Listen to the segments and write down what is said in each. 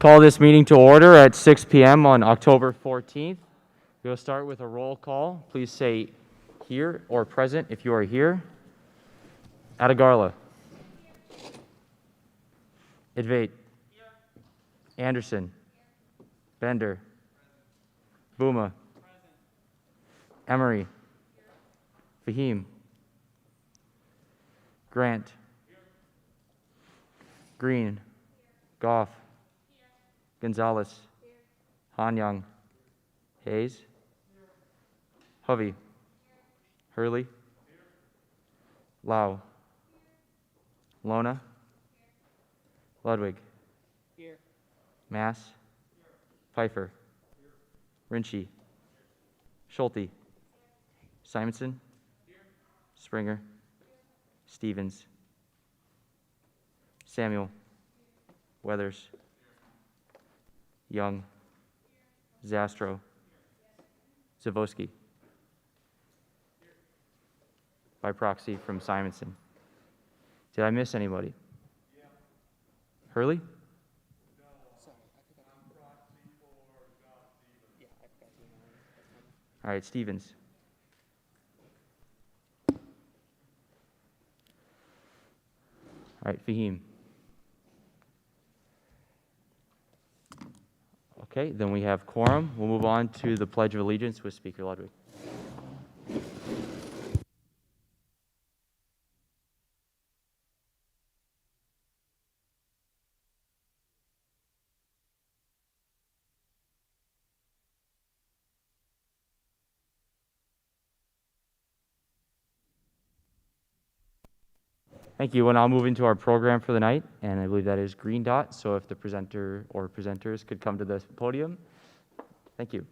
Call this meeting to order at 6 p.m. on October 14th. We'll start with a roll call. Please say here or present if you are here. Atagarla. Idvait. Anderson. Bender. Booma. Emery. Fahim. Grant. Green. Goff. Gonzalez. Hanyang. Hayes. Hovey. Hurley. Lau. Lona. Ludwig. Mass. Pfeiffer. Rinchie. Schulte. Simonson. Springer. Stevens. Samuel. Weathers. Young. Zastro. Zavoski. By proxy from Simonson. Did I miss anybody? Hurley? All right, Stevens. All right, Fahim. Okay, then we have quorum. We'll move on to the Pledge of Allegiance with Speaker Ludwig. Thank you. We'll now move into our program for the night, and I believe that is Green Dot. So if the presenter or presenters could come to the podium. Thank you.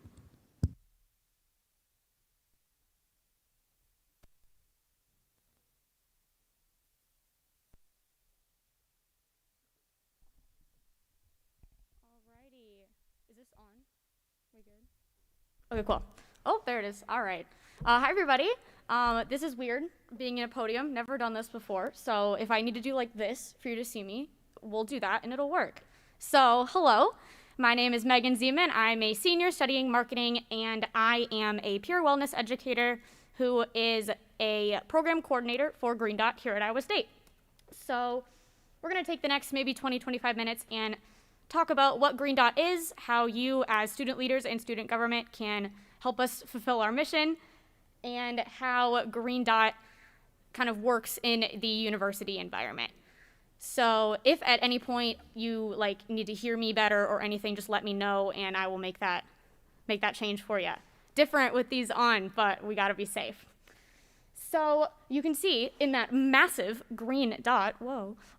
Alrighty. Is this on? We good? Okay, cool. Oh, there it is. All right. Hi, everybody. This is weird, being in a podium. Never done this before. So if I need to do like this for you to see me, we'll do that and it'll work. So hello, my name is Megan Zeman. I'm a senior studying marketing, and I am a peer wellness educator who is a program coordinator for Green Dot here at Iowa State. So we're going to take the next maybe 20-25 minutes and talk about what Green Dot is, how you as student leaders and student government can help us fulfill our mission, and how Green Dot kind of works in the university environment. So if at any point you need to hear me better or anything, just let me know and I will make that change for you. Different with these on, but we gotta be safe. So you can see in that massive green dot,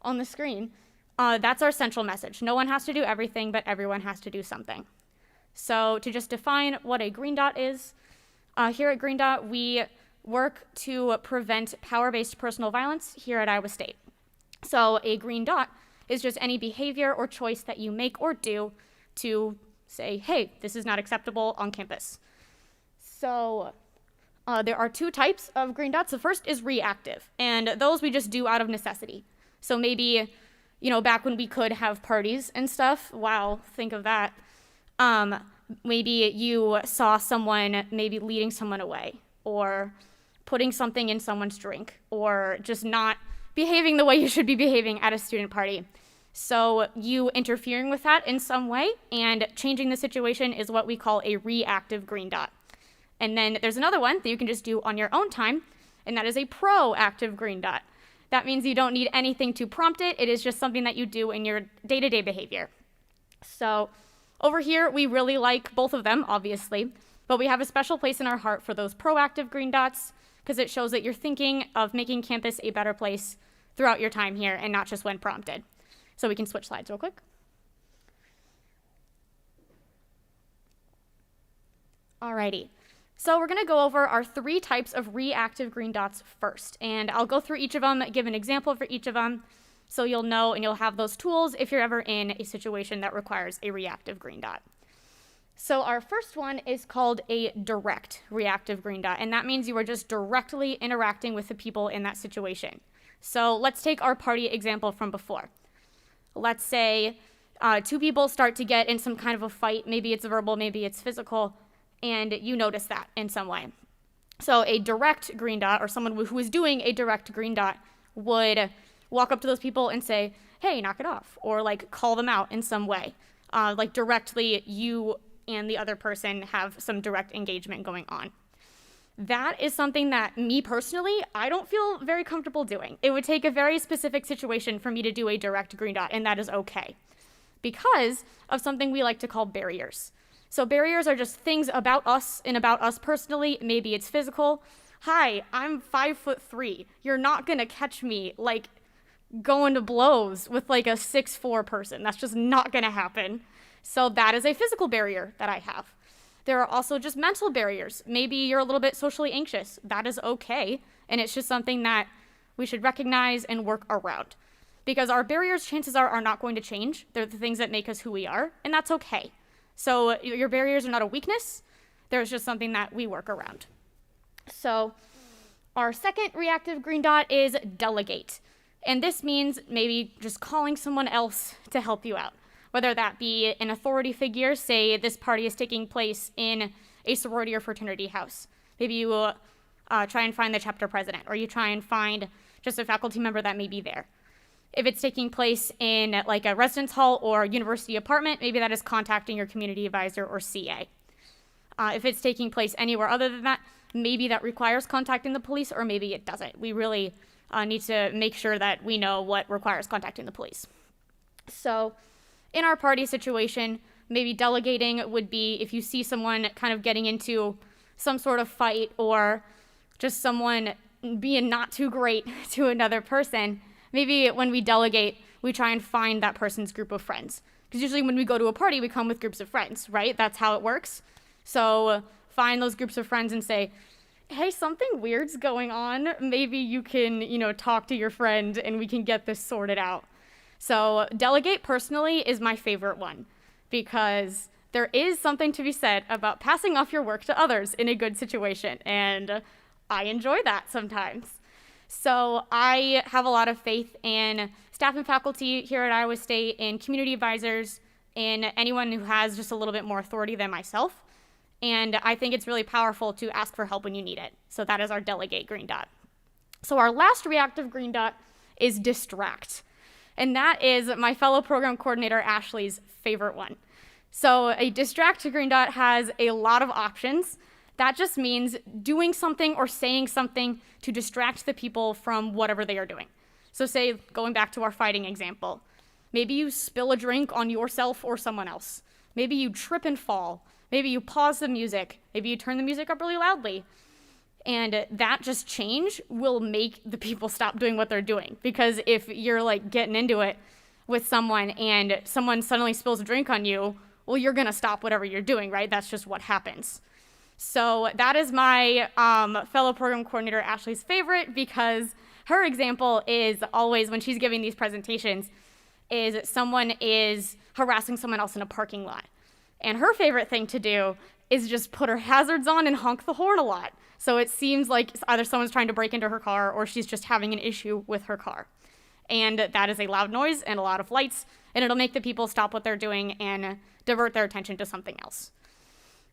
on the screen, that's our central message. No one has to do everything, but everyone has to do something. So to just define what a green dot is, here at Green Dot, we work to prevent power-based personal violence here at Iowa State. So a green dot is just any behavior or choice that you make or do to say, hey, this is not acceptable on campus. So there are two types of green dots. The first is reactive, and those we just do out of necessity. So maybe, back when we could have parties and stuff, wow, think of that. Maybe you saw someone maybe leading someone away, or putting something in someone's drink, or just not behaving the way you should be behaving at a student party. So you interfering with that in some way and changing the situation is what we call a reactive green dot. And then there's another one that you can just do on your own time, and that is a proactive green dot. That means you don't need anything to prompt it. It is just something that you do in your day-to-day behavior. So over here, we really like both of them, obviously, but we have a special place in our heart for those proactive green dots because it shows that you're thinking of making campus a better place throughout your time here and not just when prompted. So we can switch slides real quick. Alrighty, so we're gonna go over our three types of reactive green dots first, and I'll go through each of them, give an example for each of them, so you'll know and you'll have those tools if you're ever in a situation that requires a reactive green dot. So our first one is called a direct reactive green dot, and that means you are just directly interacting with the people in that situation. So let's take our party example from before. Let's say two people start to get in some kind of a fight, maybe it's verbal, maybe it's physical, and you notice that in some way. So a direct green dot, or someone who is doing a direct green dot, would walk up to those people and say, hey, knock it off, or like call them out in some way. Like directly, you and the other person have some direct engagement going on. That is something that me personally, I don't feel very comfortable doing. It would take a very specific situation for me to do a direct green dot, and that is okay, because of something we like to call barriers. So barriers are just things about us and about us personally. Maybe it's physical. Hi, I'm 5'3". You're not gonna catch me like going to blows with like a 6'4" person. That's just not gonna happen. So that is a physical barrier that I have. There are also just mental barriers. Maybe you're a little bit socially anxious. That is okay. And it's just something that we should recognize and work around. Because our barriers, chances are not going to change. They're the things that make us who we are, and that's okay. So your barriers are not a weakness. There's just something that we work around. So our second reactive green dot is delegate. And this means maybe just calling someone else to help you out. Whether that be an authority figure, say this party is taking place in a sorority or fraternity house. Maybe you try and find the chapter president, or you try and find just a faculty member that may be there. If it's taking place in like a residence hall or university apartment, maybe that is contacting your community advisor or CA. If it's taking place anywhere other than that, maybe that requires contacting the police, or maybe it doesn't. We really need to make sure that we know what requires contacting the police. So in our party situation, maybe delegating would be if you see someone kind of getting into some sort of fight, or just someone being not too great to another person, maybe when we delegate, we try and find that person's group of friends. Because usually when we go to a party, we come with groups of friends, right? That's how it works. So find those groups of friends and say, hey, something weird's going on. Maybe you can, talk to your friend and we can get this sorted out. So delegate personally is my favorite one, because there is something to be said about passing off your work to others in a good situation. And I enjoy that sometimes. So I have a lot of faith in staff and faculty here at Iowa State, in community advisors, in anyone who has just a little bit more authority than myself. And I think it's really powerful to ask for help when you need it. So that is our delegate green dot. So our last reactive green dot is distract. And that is my fellow program coordinator, Ashley's favorite one. So a distract green dot has a lot of options. That just means doing something or saying something to distract the people from whatever they are doing. So say, going back to our fighting example, maybe you spill a drink on yourself or someone else. Maybe you trip and fall. Maybe you pause the music. Maybe you turn the music up really loudly. And that just change will make the people stop doing what they're doing. Because if you're like getting into it with someone and someone suddenly spills a drink on you, well, you're gonna stop whatever you're doing, right? That's just what happens. So that is my fellow program coordinator, Ashley's favorite, because her example is always, when she's giving these presentations, is someone is harassing someone else in a parking lot. And her favorite thing to do is just put her hazards on and honk the horn a lot. So it seems like either someone's trying to break into her car or she's just having an issue with her car. And that is a loud noise and a lot of lights, and it'll make the people stop what they're doing and divert their attention to something else.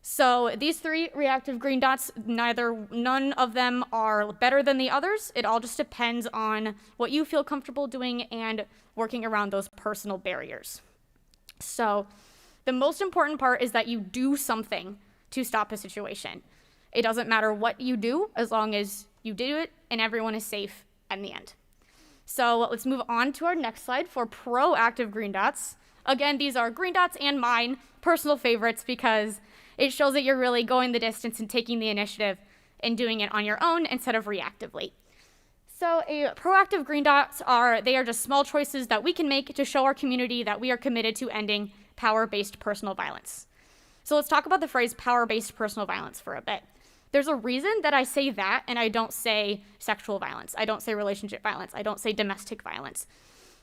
So these three reactive green dots, none of them are better than the others. It all just depends on what you feel comfortable doing and working around those personal barriers. So the most important part is that you do something to stop a situation. It doesn't matter what you do as long as you do it and everyone is safe in the end. So let's move on to our next slide for proactive green dots. Again, these are green dots and mine personal favorites because it shows that you're really going the distance and taking the initiative and doing it on your own instead of reactively. So proactive green dots are just small choices that we can make to show our community that we are committed to ending power-based personal violence. So let's talk about the phrase power-based personal violence for a bit. There's a reason that I say that and I don't say sexual violence. I don't say relationship violence. I don't say domestic violence.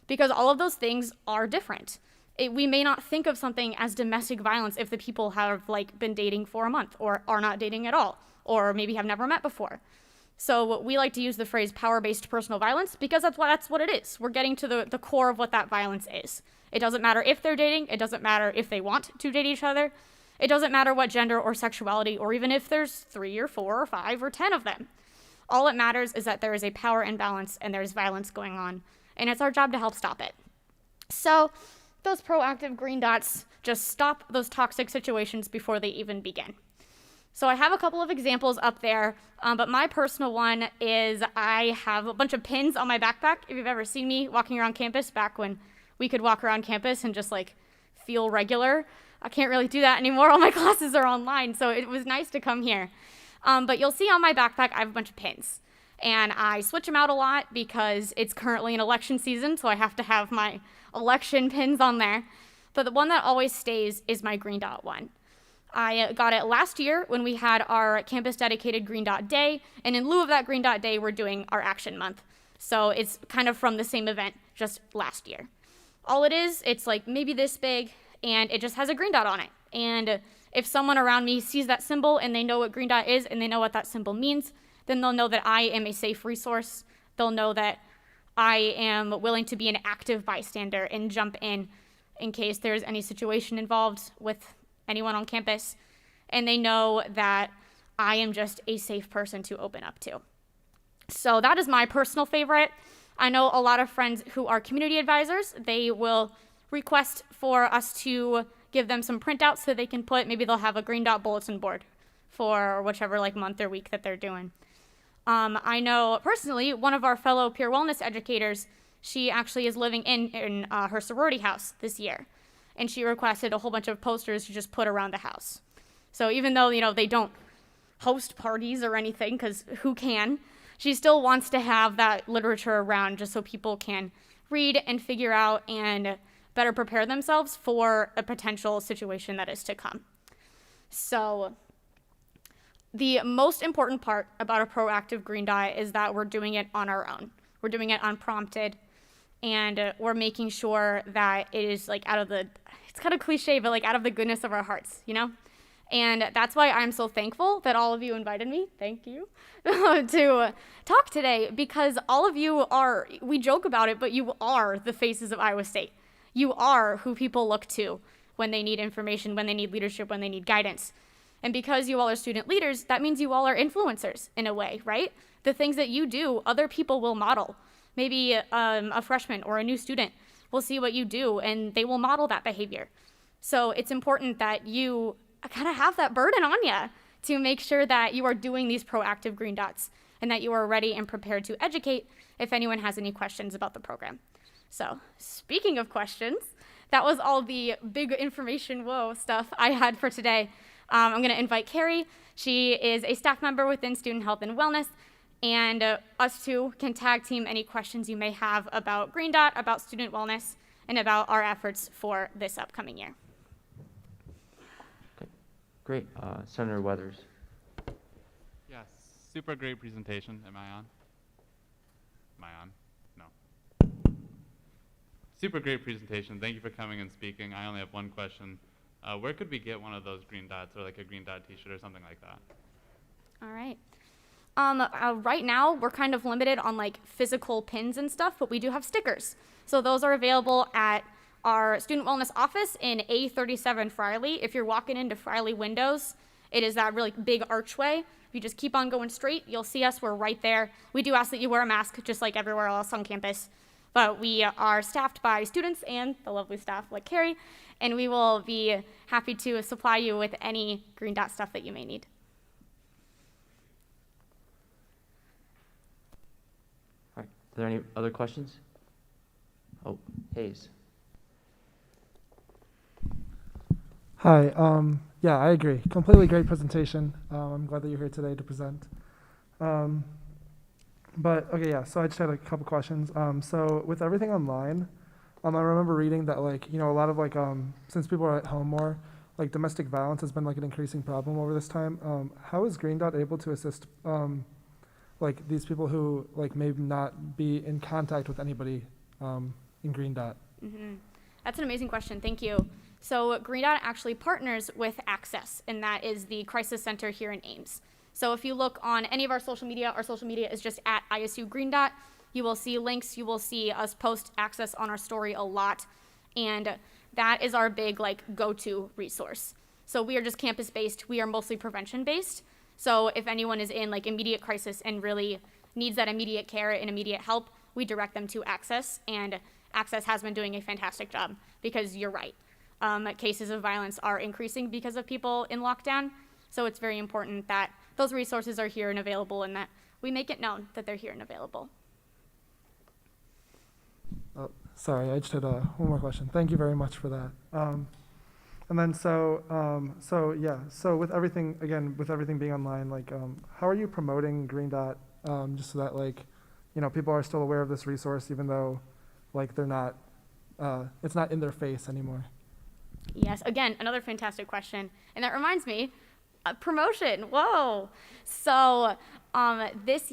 Because all of those things are different. We may not think of something as domestic violence if the people have been dating for a month or are not dating at all, or maybe have never met before. So we like to use the phrase power-based personal violence because that's what it is. We're getting to the core of what that violence is. It doesn't matter if they're dating. It doesn't matter if they want to date each other. It doesn't matter what gender or sexuality, or even if there's 3 or 4 or 5 or 10 of them. All it matters is that there is a power imbalance and there's violence going on, and it's our job to help stop it. So those proactive green dots just stop those toxic situations before they even begin. So I have a couple of examples up there, but my personal one is I have a bunch of pins on my backpack. If you've ever seen me walking around campus back when we could walk around campus and just like feel regular, I can't really do that anymore. All my classes are online, so it was nice to come here. But you'll see on my backpack I have a bunch of pins. And I switch them out a lot because it's currently an election season, so I have to have my election pins on there. But the one that always stays is my green dot one. I got it last year when we had our campus-dedicated Green Dot Day, and in lieu of that Green Dot Day, we're doing our Action Month. So it's kind of from the same event, just last year. All it is, it's like maybe this big, and it just has a green dot on it. And if someone around me sees that symbol and they know what green dot is and they know what that symbol means, then they'll know that I am a safe resource. They'll know that I am willing to be an active bystander and jump in case there's any situation involved with anyone on campus, and they know that I am just a safe person to open up to. So that is my personal favorite. I know a lot of friends who are community advisors, they will request for us to give them some printouts so they can put, maybe they'll have a green dot bulletin board for whichever like month or week that they're doing. I know personally, one of our fellow peer wellness educators, she actually is living in her sorority house this year. And she requested a whole bunch of posters to just put around the house. So even though, they don't host parties or anything, because who can, she still wants to have that literature around just so people can read and figure out and better prepare themselves for a potential situation that is to come. So the most important part about a proactive green dot is that we're doing it on our own. We're doing it unprompted. And we're making sure that it is like it's kind of cliche, but like out of the goodness of our hearts, And that's why I'm so thankful that all of you invited me, thank you, to talk today, because all of you we joke about it, but you are the faces of Iowa State. You are who people look to when they need information, when they need leadership, when they need guidance. And because you all are student leaders, that means you all are influencers in a way, right? The things that you do, other people will model. Maybe a freshman or a new student will see what you do and they will model that behavior. So it's important that you kind of have that burden on you to make sure that you are doing these proactive green dots and that you are ready and prepared to educate if anyone has any questions about the program. So speaking of questions, that was all the big information stuff I had for today. I'm going to invite Carrie. She is a staff member within Student Health and Wellness. And us two can tag team any questions you may have about Green Dot, about student wellness, and about our efforts for this upcoming year. Okay. Great. Senator Weathers. Yes, super great presentation. Am I on? Am I on? No. Super great presentation. Thank you for coming and speaking. I only have one question. Where could we get one of those green dots or like a green dot t-shirt or something like that? All right. Right now, we're kind of limited on like physical pins and stuff, but we do have stickers. So those are available at our student wellness office in A37 Friley. If you're walking into Friley windows, it is that really big archway. If you just keep on going straight, you'll see us. We're right there. We do ask that you wear a mask just like everywhere else on campus. But we are staffed by students and the lovely staff like Carrie, and we will be happy to supply you with any green dot stuff that you may need. All right. Are there any other questions? Oh, Hayes. Hi. Yeah, I agree. Completely great presentation. I'm glad that you're here today to present. But okay, yeah. So I just had a couple questions. So with everything online, I remember reading that a lot of since people are at home more, domestic violence has been an increasing problem over this time. How is Green Dot able to assist these people who may not be in contact with anybody in Green Dot? Mm-hmm. That's an amazing question. Thank you. So Green Dot actually partners with Access, and that is the crisis center here in Ames. So if you look on any of our social media is just at ISU Green Dot. You will see links. You will see us post Access on our story a lot. And that is our big like go-to resource. So we are just campus-based. We are mostly prevention-based. So if anyone is in like immediate crisis and really needs that immediate care and immediate help, we direct them to Access, and Access has been doing a fantastic job because you're right. Cases of violence are increasing because of people in lockdown. So it's very important that those resources are here and available, and that we make it known that they're here and available. Oh, sorry, I just had one more question. Thank you very much for that. And then so with everything, again, with everything being online, like, how are you promoting Green Dot, just so that, like, you know, people are still aware of this resource, even though, like, they're not, it's not in their face anymore? Yes, again, another fantastic question. And that reminds me, promotion, whoa. So this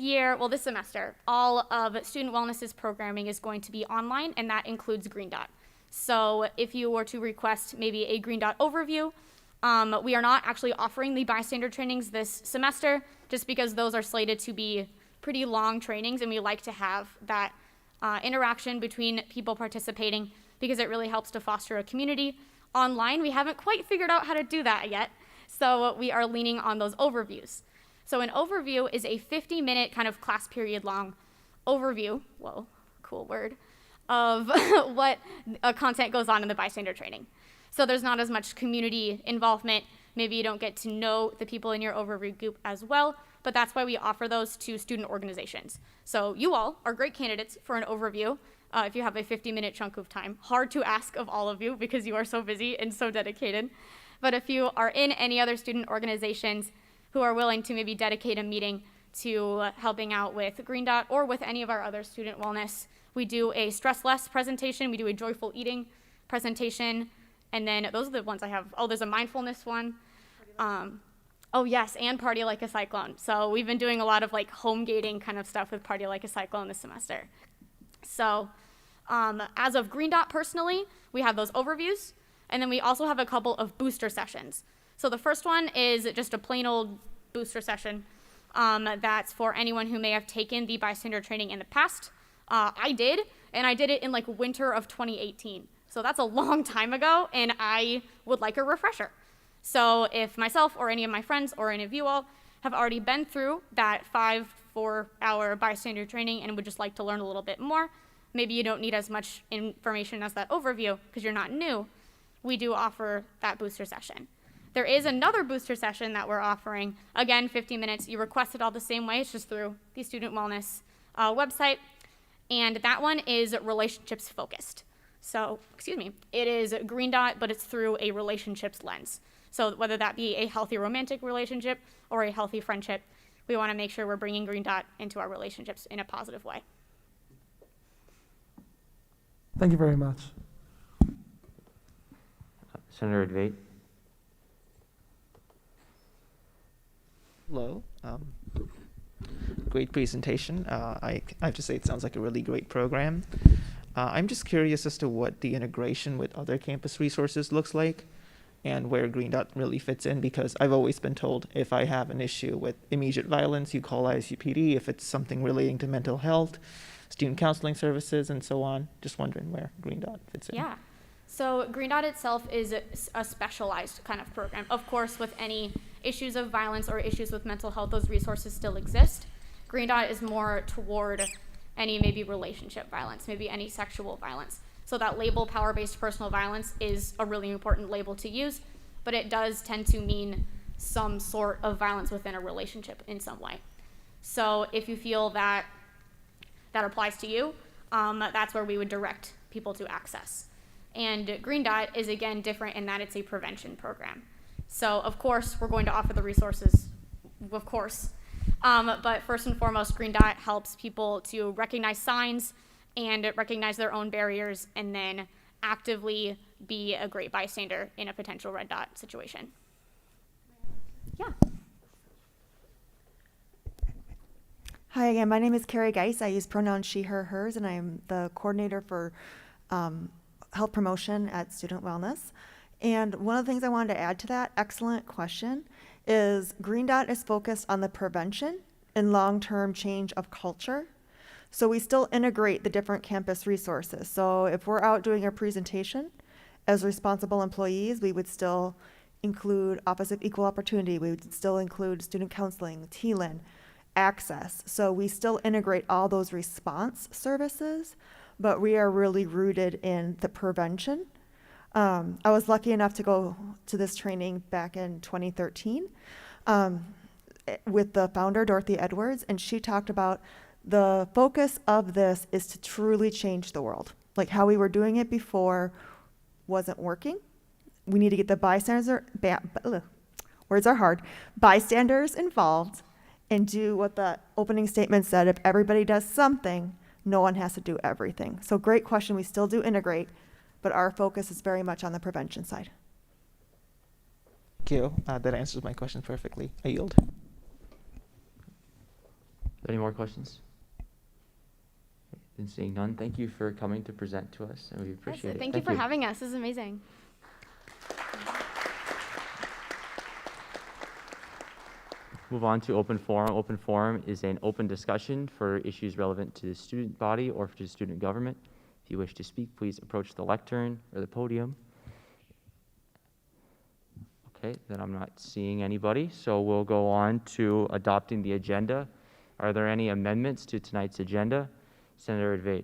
semester, all of Student Wellness's programming is going to be online, and that includes Green Dot. So if you were to request maybe a Green Dot overview, we are not actually offering the bystander trainings this semester, just because those are slated to be pretty long trainings, and we like to have that interaction between people participating because it really helps to foster a community. Online, we haven't quite figured out how to do that yet, so we are leaning on those overviews. So an overview is a 50-minute kind of class period long overview, whoa, cool word, of what content goes on in the bystander training. So there's not as much community involvement. Maybe you don't get to know the people in your overview group as well, but that's why we offer those to student organizations. So you all are great candidates for an overview if you have a 50-minute chunk of time. Hard to ask of all of you because you are so busy and so dedicated. But if you are in any other student organizations who are willing to maybe dedicate a meeting to helping out with Green Dot or with any of our other student wellness, we do a stress less presentation, we do a joyful eating presentation, and then those are the ones I have. Oh, there's a mindfulness one. Oh yes, and Party Like a Cyclone. So we've been doing a lot of like home gating kind of stuff with Party Like a Cyclone this semester. So as of Green Dot personally, we have those overviews, and then we also have a couple of booster sessions. So the first one is just a plain old booster session that's for anyone who may have taken the bystander training in the past. I did, and I did it in like winter of 2018. So that's a long time ago, and I would like a refresher. So if myself or any of my friends or any of you all have already been through that 4-hour bystander training and would just like to learn a little bit more, maybe you don't need as much information as that overview because you're not new, we do offer that booster session. There is another booster session that we're offering. Again, 50 minutes. You request it all the same way. It's just through the Student Wellness website. And that one is relationships focused. So, it is Green Dot, but it's through a relationships lens. So whether that be a healthy romantic relationship or a healthy friendship, we want to make sure we're bringing Green Dot into our relationships in a positive way. Thank you very much. Senator Debate. Hello. Great presentation. I have to say it sounds like a really great program. I'm just curious as to what the integration with other campus resources looks like and where Green Dot really fits in, because I've always been told if I have an issue with immediate violence, you call ISUPD. If it's something relating to mental health, student counseling services, and so on. Just wondering where Green Dot fits in. Yeah. So Green Dot itself is a specialized kind of program. Of course, with any issues of violence or issues with mental health, those resources still exist. Green Dot is more toward any maybe relationship violence, maybe any sexual violence. So that label, power-based personal violence, is a really important label to use, but it does tend to mean some sort of violence within a relationship in some way. So if you feel that that applies to you, that's where we would direct people to Access. And Green Dot is, again, different in that it's a prevention program. So, of course, we're going to offer the resources, of course. But first and foremost, Green Dot helps people to recognize signs and recognize their own barriers and then actively be a great bystander in a potential red dot situation. Yeah. Hi again, my name is Carrie Geis. I use pronouns she, her, hers, and I am the coordinator for health promotion at Student Wellness. And one of the things I wanted to add to that, excellent question, is Green Dot is focused on the prevention and long-term change of culture. So we still integrate the different campus resources. So if we're out doing a presentation as responsible employees, we would still include Office of Equal Opportunity. We would still include student counseling, TLIN, access. So we still integrate all those response services, but we are really rooted in the prevention. I was lucky enough to go to this training back in 2013 with the founder, Dorothy Edwards, and she talked about the focus of this is to truly change the world. Like how we were doing it before wasn't working. We need to get the words are hard, bystanders involved and do what the opening statement said. If everybody does something, no one has to do everything. So great question. We still do integrate, but our focus is very much on the prevention side. Thank you. That answers my question perfectly. I yield. Any more questions? And seeing none, thank you for coming to present to us, and we appreciate it. Thank you for having us. This is amazing. Move on to open forum. Open forum is an open discussion for issues relevant to the student body or to student government. If you wish to speak, please approach the lectern or the podium. Okay, then I'm not seeing anybody, so we'll go on to adopting the agenda. Are there any amendments to tonight's agenda? Senator Advait.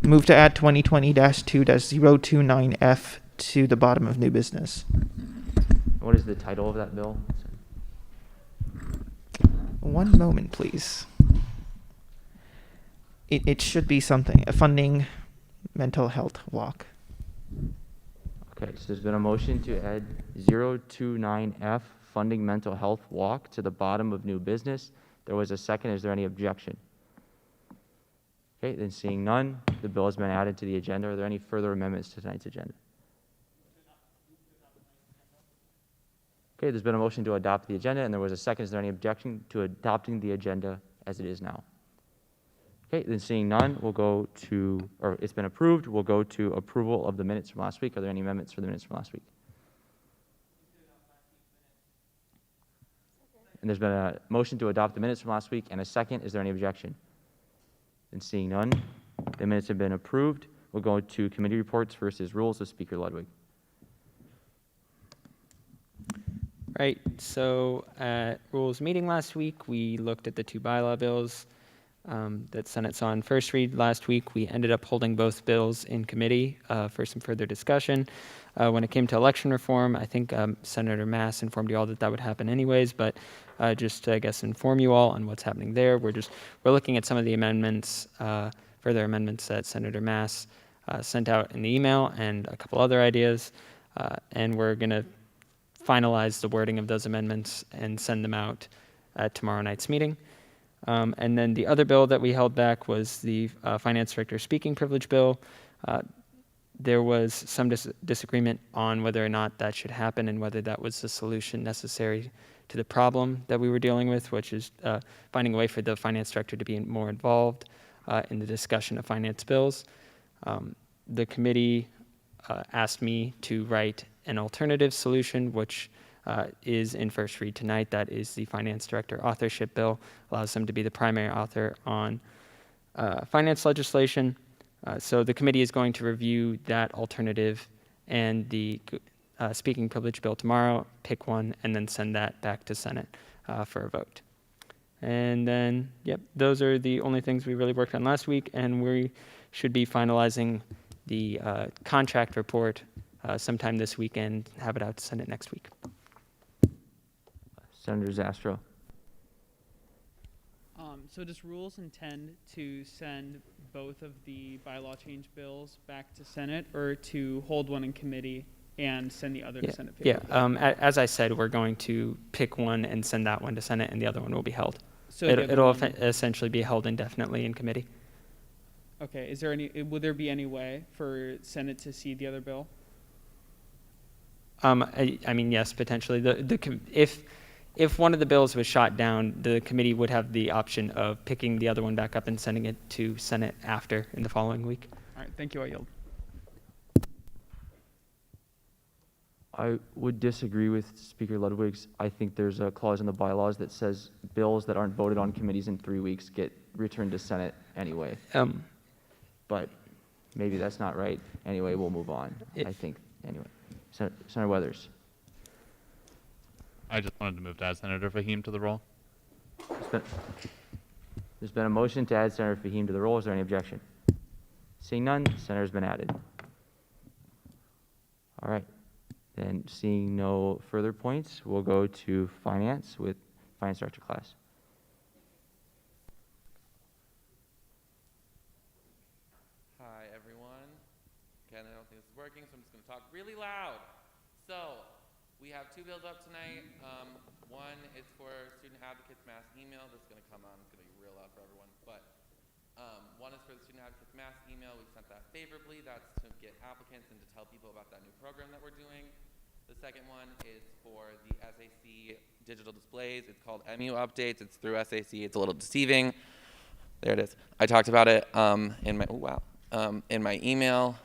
Move to add 2020-2-029F to the bottom of new business. What is the title of that bill? One moment, please. It should be something, a funding mental health walk. Okay, so there's been a motion to add 029F, funding mental health walk, to the bottom of new business. There was a second. Is there any objection? Okay, then seeing none, the bill has been added to the agenda. Are there any further amendments to tonight's agenda? Okay, there's been a motion to adopt the agenda, and there was a second. Is there any objection to adopting the agenda as it is now? Okay, then seeing none, we'll go to, or it's been approved, we'll go to approval of the minutes from last week. Are there any amendments for the minutes from last week? And there's been a motion to adopt the minutes from last week and a second. Is there any objection? Then seeing none, the minutes have been approved. We'll go to committee reports versus rules of Speaker Ludwig. Right, so at Rules meeting last week, we looked at the two bylaw bills that Senate saw in first read last week. We ended up holding both bills in committee for some further discussion. When it came to election reform, I think Senator Mass informed you all that that would happen anyways, but just to, I guess, inform you all on what's happening there, we're looking at some of the amendments, further amendments that Senator Mass sent out in the email and a couple other ideas, and we're going to finalize the wording of those amendments and send them out at tomorrow night's meeting. And then the other bill that we held back was the Finance Director Speaking Privilege Bill. There was some disagreement on whether or not that should happen and whether that was the solution necessary to the problem that we were dealing with, which is finding a way for the Finance Director to be more involved in the discussion of finance bills. The committee asked me to write an alternative solution, which is in first read tonight. That is the Finance Director authorship bill, allows them to be the primary author on finance legislation. So the committee is going to review that alternative and the speaking privilege bill tomorrow, pick one, and then send that back to Senate for a vote. And then, yep, those are the only things we really worked on last week, and we should be finalizing the contract report sometime this weekend, have it out to Senate next week. Senator Zastro. So does rules intend to send both of the bylaw change bills back to Senate, or to hold one in committee and send the other to Senate? Yeah, as I said, we're going to pick one and send that one to Senate, and the other one will be held. So it'll essentially be held indefinitely in committee. Okay, is there any, would there be any way for Senate to see the other bill? I mean, yes, potentially. If one of the bills was shot down, the committee would have the option of picking the other one back up and sending it to Senate after in the following week. All right, thank you, I yield. I would disagree with Speaker Ludwig's. I think there's a clause in the bylaws that says bills that aren't voted on committees in 3 weeks get returned to Senate anyway. But maybe that's not right. Anyway, we'll move on. I think, anyway. Senator Weathers. I just wanted to move to add Senator Fahim to the roll. There's been a motion to add Senator Fahim to the roll. Is there any objection? Seeing none, Senator's been added. All right. Then seeing no further points, we'll go to finance with finance director class. Hi, everyone. Again, I don't think this is working, so I'm just going to talk really loud. So, we have 2 bills up tonight. One is for student advocates mass email. This is going to come on. It's going to be real loud for everyone. But one is for the student advocates mass email. We sent that favorably. That's to get applicants and to tell people about that new program that we're doing. The second one is for the SAC digital displays. It's called MU Updates. It's through SAC. It's a little deceiving. There it is. I talked about it in my email.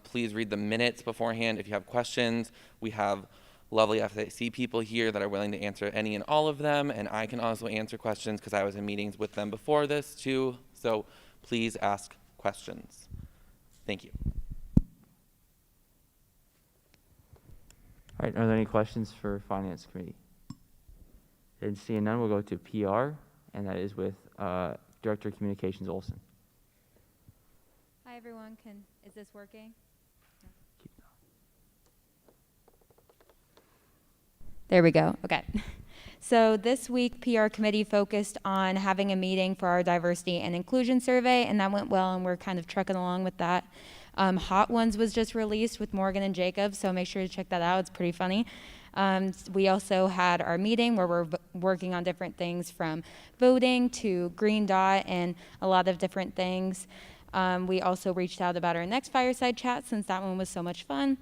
Please read the minutes beforehand if you have questions. We have lovely SAC people here that are willing to answer any and all of them, and I can also answer questions because I was in meetings with them before this too. So please ask questions. Thank you. All right, are there any questions for Finance Committee? And seeing none, we'll go to PR, and that is with Director of Communications Olson. Hi everyone, is this working? There we go, okay. So this week, PR committee focused on having a meeting for our diversity and inclusion survey, and that went well, and we're kind of trucking along with that. Hot Ones was just released with Morgan and Jacob, so make sure to check that out, it's pretty funny. We also had our meeting where we're working on different things from voting to Green Dot and a lot of different things. We also reached out about our next fireside chat since that one was so much fun.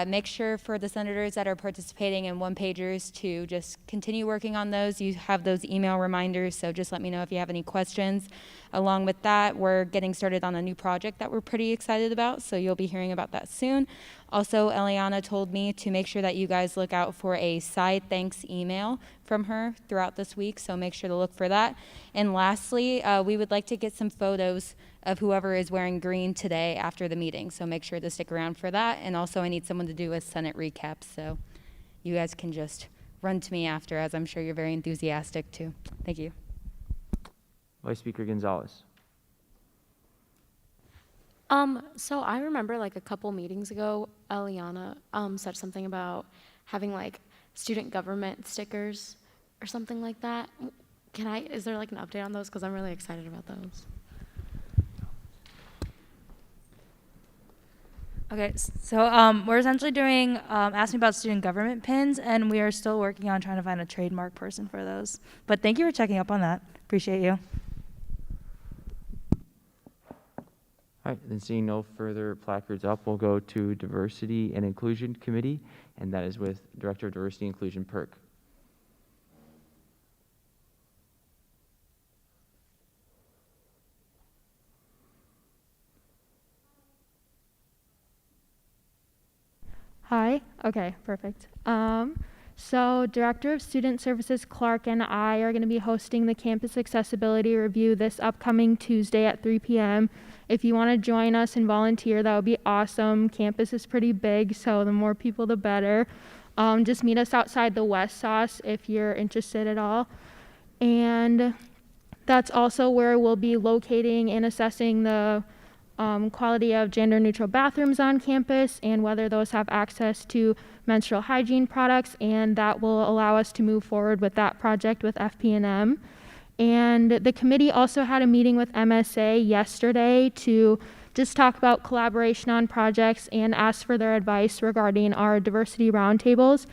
Make sure for the senators that are participating in one-pagers to just continue working on those. You have those email reminders, so just let me know if you have any questions. Along with that, we're getting started on a new project that we're pretty excited about, so you'll be hearing about that soon. Also, Eliana told me to make sure that you guys look out for a side thanks email from her throughout this week, so make sure to look for that. And lastly, we would like to get some photos of whoever is wearing green today after the meeting, so make sure to stick around for that. And also, I need someone to do a Senate recap, so you guys can just run to me after, as I'm sure you're very enthusiastic too. Thank you. Vice Speaker Gonzalez. So I remember like a couple meetings ago, Eliana said something about having like student government stickers or something like that. Is there like an update on those? Because I'm really excited about those. Okay, so we're essentially doing asking about student government pins, and we are still working on trying to find a trademark person for those. But thank you for checking up on that. Appreciate you. All right, then seeing no further placards up, we'll go to Diversity and Inclusion Committee, and that is with Director of Diversity and Inclusion Perk. Hi, okay, perfect. So Director of Student Services Clark and I are going to be hosting the Campus Accessibility Review this upcoming Tuesday at 3 p.m. If you want to join us and volunteer, that would be awesome. Campus is pretty big, so the more people, the better. Just meet us outside the West Sauce if you're interested at all. And that's also where we'll be locating and assessing the quality of gender-neutral bathrooms on campus and whether those have access to menstrual hygiene products, and that will allow us to move forward with that project with FP&M. And the committee also had a meeting with MSA yesterday to just talk about collaboration on projects and ask for their advice regarding our diversity roundtables.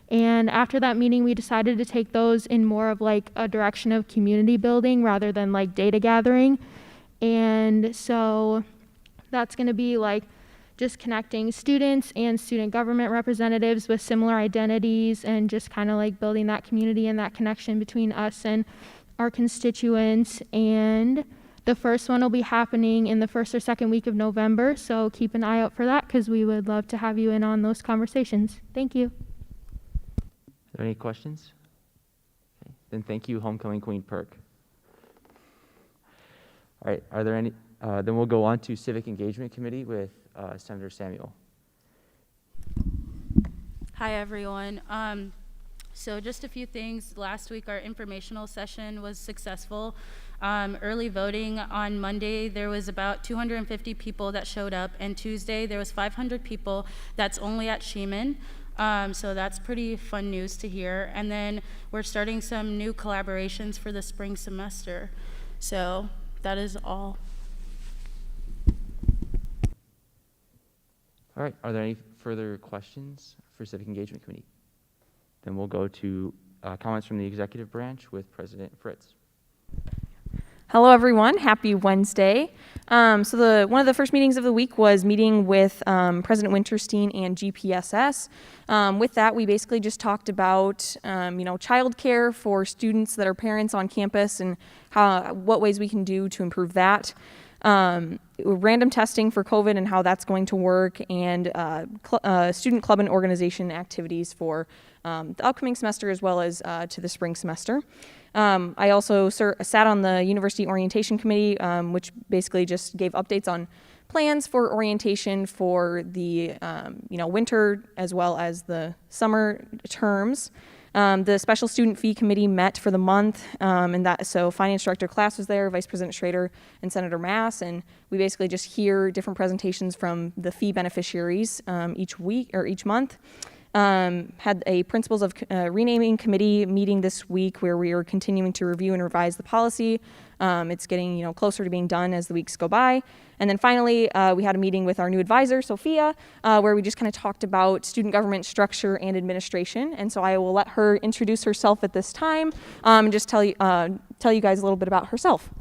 And after that meeting, we decided to take those in more of like a direction of community building rather than like data gathering. And so that's going to be like just connecting students and student government representatives with similar identities and just kind of like building that community and that connection between us and our constituents. And The first one will be happening in the first or second week of November, so keep an eye out for that because we would love to have you in on those conversations. Thank you. Are there any questions? Okay. Then thank you, Homecoming Queen Perk. All right, are there any, then we'll go on to Civic Engagement Committee with Senator Samuel. Hi, everyone. So just a few things. Last week, our informational session was successful. Early voting on Monday, there was about 250 people that showed up, and Tuesday, there was 500 people. That's only at Sheeman. So that's pretty fun news to hear. And then we're starting some new collaborations for the spring semester. So that is all. All right, are there any further questions for Civic Engagement Committee? Then we'll go to comments from the executive branch with President Fritz. Hello, everyone. Happy Wednesday. So one of the first meetings of the week was meeting with President Winterstein and GPSS. With that, we basically just talked about, childcare for students that are parents on campus and what ways we can do to improve that. Random testing for COVID and how that's going to work, and student club and organization activities for the upcoming semester as well as to the spring semester. I also sat on the University Orientation Committee, which basically just gave updates on plans for orientation for the winter as well as the summer terms. The Special Student Fee Committee met for the month, so Finance Director Class was there, Vice President Schrader, and Senator Mass, and we basically just hear different presentations from the fee beneficiaries each week or each month. Had a Principles of Renaming Committee meeting this week where we are continuing to review and revise the policy. It's getting closer to being done as the weeks go by. And then finally, we had a meeting with our new advisor, Sophia, where we just kind of talked about student government structure and administration. And so I will let her introduce herself at this time and just tell you guys a little bit about herself.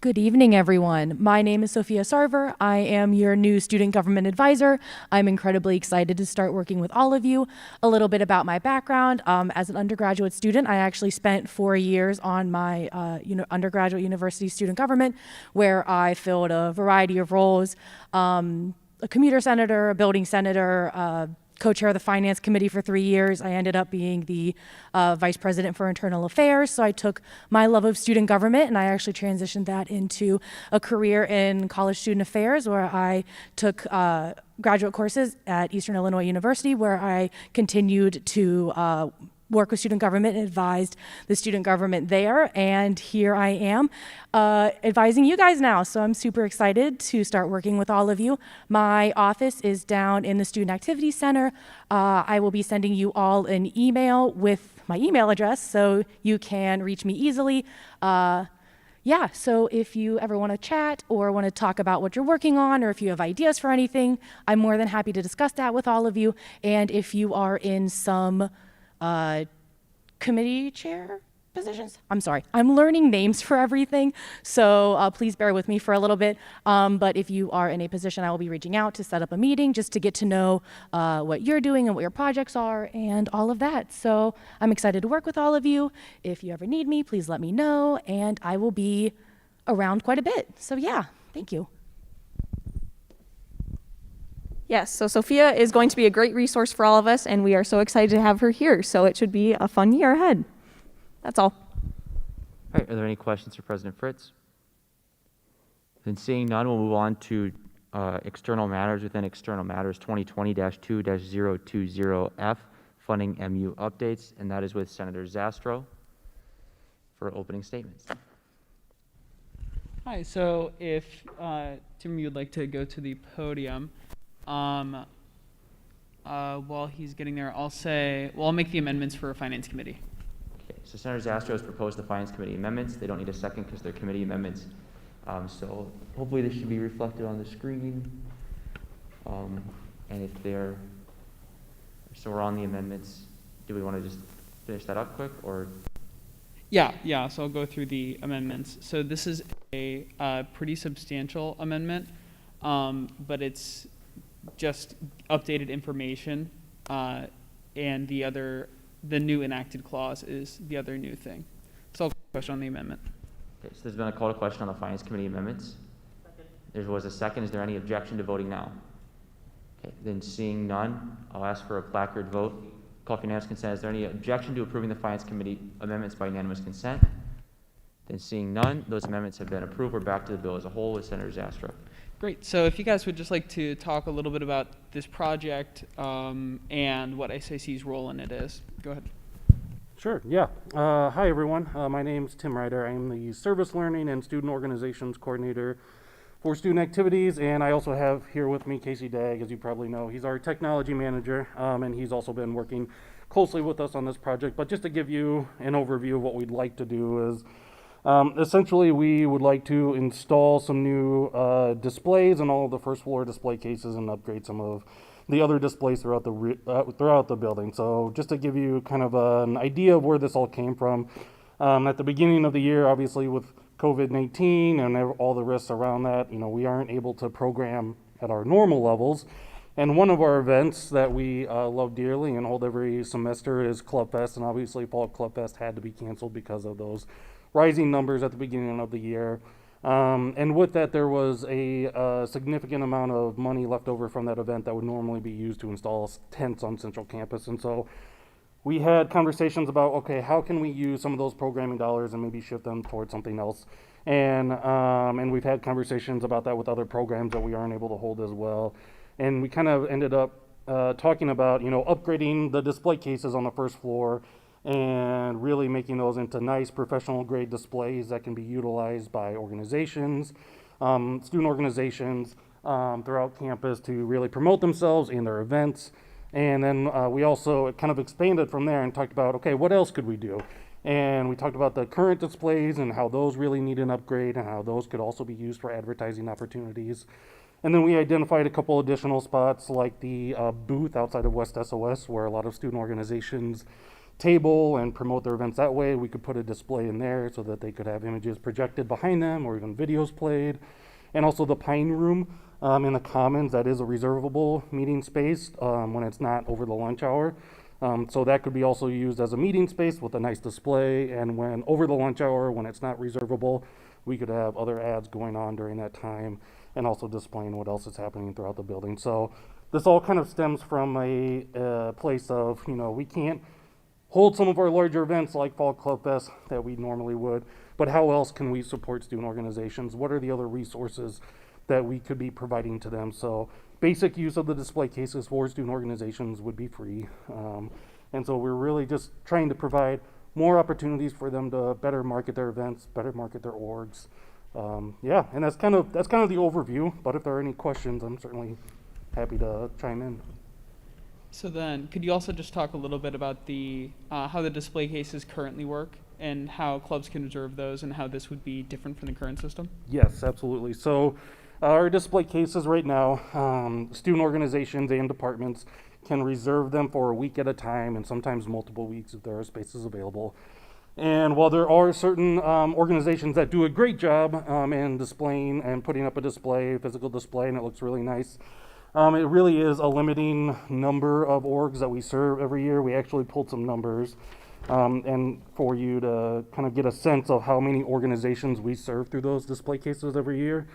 Good evening, everyone. My name is Sophia Sarver. I am your new student government advisor. I'm incredibly excited to start working with all of you. A little bit about my background. As an undergraduate student, I actually spent 4 years on my undergraduate university student government, where I filled a variety of roles, a commuter senator, a building senator, co-chair of the Finance Committee for 3 years. I ended up being the Vice President for Internal Affairs. So I took my love of student government and I actually transitioned that into a career in college student affairs, where I took graduate courses at Eastern Illinois University, where I continued to work with student government and advised the student government there. And here I am advising you guys now. So I'm super excited to start working with all of you. My office is down in the Student Activity Center. I will be sending you all an email with my email address so you can reach me easily. So if you ever want to chat or want to talk about what you're working on, or if you have ideas for anything, I'm more than happy to discuss that with all of you. And if you are in some committee chair positions. I'm sorry, I'm learning names for everything, so please bear with me for a little bit. But if you are in a position, I will be reaching out to set up a meeting just to get to know what you're doing and what your projects are and all of that. So I'm excited to work with all of you. If you ever need me, please let me know, and I will be around quite a bit. So yeah, thank you. Yes, so Sophia is going to be a great resource for all of us, and we are so excited to have her here. So it should be a fun year ahead. That's all. All right, are there any questions for President Fritz? Then seeing none, we'll move on to external matters within external matters 2020-2-020F, funding MU updates, and that is with Senator Zastro for opening statements. Hi, so if Tim, you'd like to go to the podium. While he's getting there, I'll make the amendments for Finance Committee. Okay, so Senator Zastro has proposed the Finance Committee amendments. They don't need a second because they're committee amendments. So hopefully this should be reflected on the screen. And if they're, so we're on the amendments. Do we want to just finish that up quick, or? Yeah, so I'll go through the amendments. So this is a pretty substantial amendment, but it's just updated information, and the new enacted clause is the other new thing. So I'll question on the amendment. Okay, so there's been a call to question on the Finance Committee amendments. There was a second. Is there any objection to voting now? Okay, then seeing none, I'll ask for a placard vote. Call for unanimous consent. Is there any objection to approving the Finance Committee amendments by unanimous consent? Then seeing none, those amendments have been approved. We're back to the bill as a whole with Senator Zastrow. Great. So if you guys would just like to talk a little bit about this project and what SAC's role in it is, go ahead. Sure, yeah. Hi, everyone. My name's Tim Ryder. I am the Service Learning and Student Organizations Coordinator for Student Activities, and I also have here with me Casey Dagg, as you probably know. He's our Technology Manager, and he's also been working closely with us on this project. But just to give you an overview of what we'd like to do is, essentially we would like to install some new displays in all of the first floor display cases and upgrade some of the other displays throughout the building. So just to give you kind of an idea of where this all came from, at the beginning of the year, obviously with COVID-19 and all the risks around that, we aren't able to program at our normal levels. And one of our events that we love dearly and hold every semester is Club Fest, and obviously Fall Club Fest had to be canceled because of those rising numbers at the beginning of the year. And with that, there was a significant amount of money left over from that event that would normally be used to install tents on Central Campus. And so we had conversations about, okay, how can we use some of those programming dollars and maybe shift them towards something else? And we've had conversations about that with other programs that we aren't able to hold as well. And we kind of ended up talking about, upgrading the display cases on the first floor and really making those into nice professional grade displays that can be utilized by organizations, student organizations throughout campus to really promote themselves in their events. And then we also kind of expanded from there and talked about, okay, what else could we do? And we talked about the current displays and how those really need an upgrade and how those could also be used for advertising opportunities. And then we identified a couple additional spots like the booth outside of West SOS where a lot of student organizations table and promote their events that way. We could put a display in there so that they could have images projected behind them or even videos played. And also the Pine Room in the Commons, that is a reservable meeting space when it's not over the lunch hour. So that could be also used as a meeting space with a nice display. And when over the lunch hour, when it's not reservable, we could have other ads going on during that time and also displaying what else is happening throughout the building. So this all kind of stems from a place of, we can't hold some of our larger events like Fall Club Fest that we normally would, but how else can we support student organizations? What are the other resources that we could be providing to them? So basic use of the display cases for student organizations would be free. And so we're really just trying to provide more opportunities for them to better market their events, better market their orgs. And that's kind of the overview, but if there are any questions, I'm certainly happy to chime in. So then, could you also just talk a little bit about the how the display cases currently work and how clubs can reserve those and how this would be different from the current system? Yes, absolutely. So our display cases right now, student organizations and departments can reserve them for a week at a time and sometimes multiple weeks if there are spaces available. And while there are certain organizations that do a great job in displaying and putting up a display, physical display, and it looks really nice, it really is a limiting number of orgs that we serve every year. We actually pulled some numbers and for you to kind of get a sense of how many organizations we serve through those display cases every year.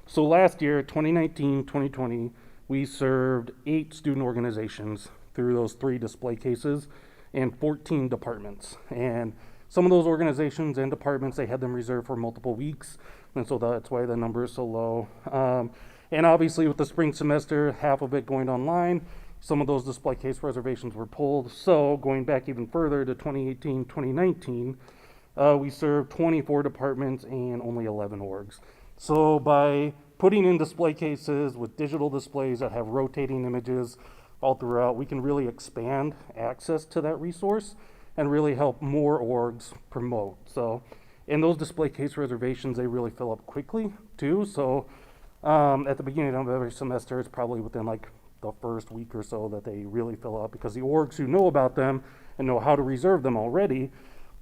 So last year, 2019, 2020, we served 8 student organizations through those 3 display cases and 14 departments. And some of those organizations and departments, they had them reserved for multiple weeks, and so that's why the number is so low. And obviously with the spring semester, half of it going online, some of those display case reservations were pulled. So going back even further to 2018, 2019, we served 24 departments and only 11 orgs. So by putting in display cases with digital displays that have rotating images all throughout, we can really expand access to that resource and really help more orgs promote. So in those display case reservations, they really fill up quickly too. So at the beginning of every semester, it's probably within like the first week or so that they really fill up, because the orgs who know about them and know how to reserve them already,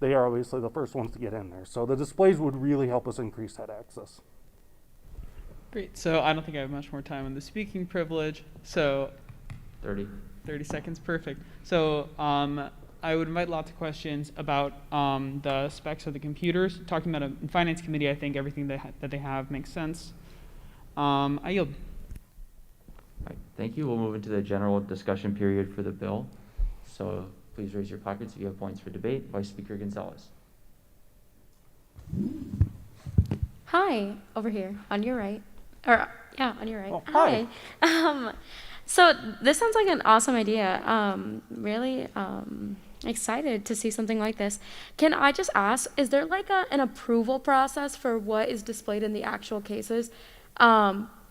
they are obviously the first ones to get in there. So the displays would really help us increase that access. Great. So I don't think I have much more time on the speaking privilege. So 30 seconds, perfect. So I would invite lots of questions about the specs of the computers. Talking about in finance committee, I think everything that they have makes sense. I yield. All right, thank you. We'll move into the general discussion period for the bill. So please raise your pockets if you have points for debate. Vice Speaker Gonzalez. Hi, over here on your right. Or, yeah, on your right. Oh, hi. So this sounds like an awesome idea. Really excited to see something like this. Can I just ask, is there like an approval process for what is displayed in the actual cases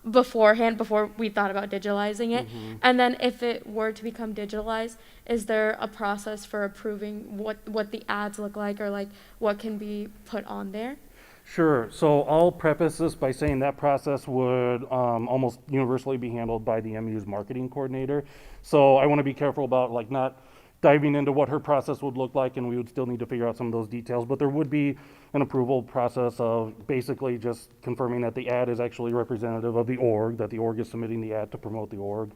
beforehand, before we thought about digitalizing it? Mm-hmm. And then if it were to become digitalized, is there a process for approving what the ads look like, or like what can be put on there? Sure. So I'll preface this by saying that process would almost universally be handled by the MU's marketing coordinator. So I want to be careful about like not diving into what her process would look like, and we would still need to figure out some of those details. But there would be an approval process of basically just confirming that the ad is actually representative of the org, that the org is submitting the ad to promote the org.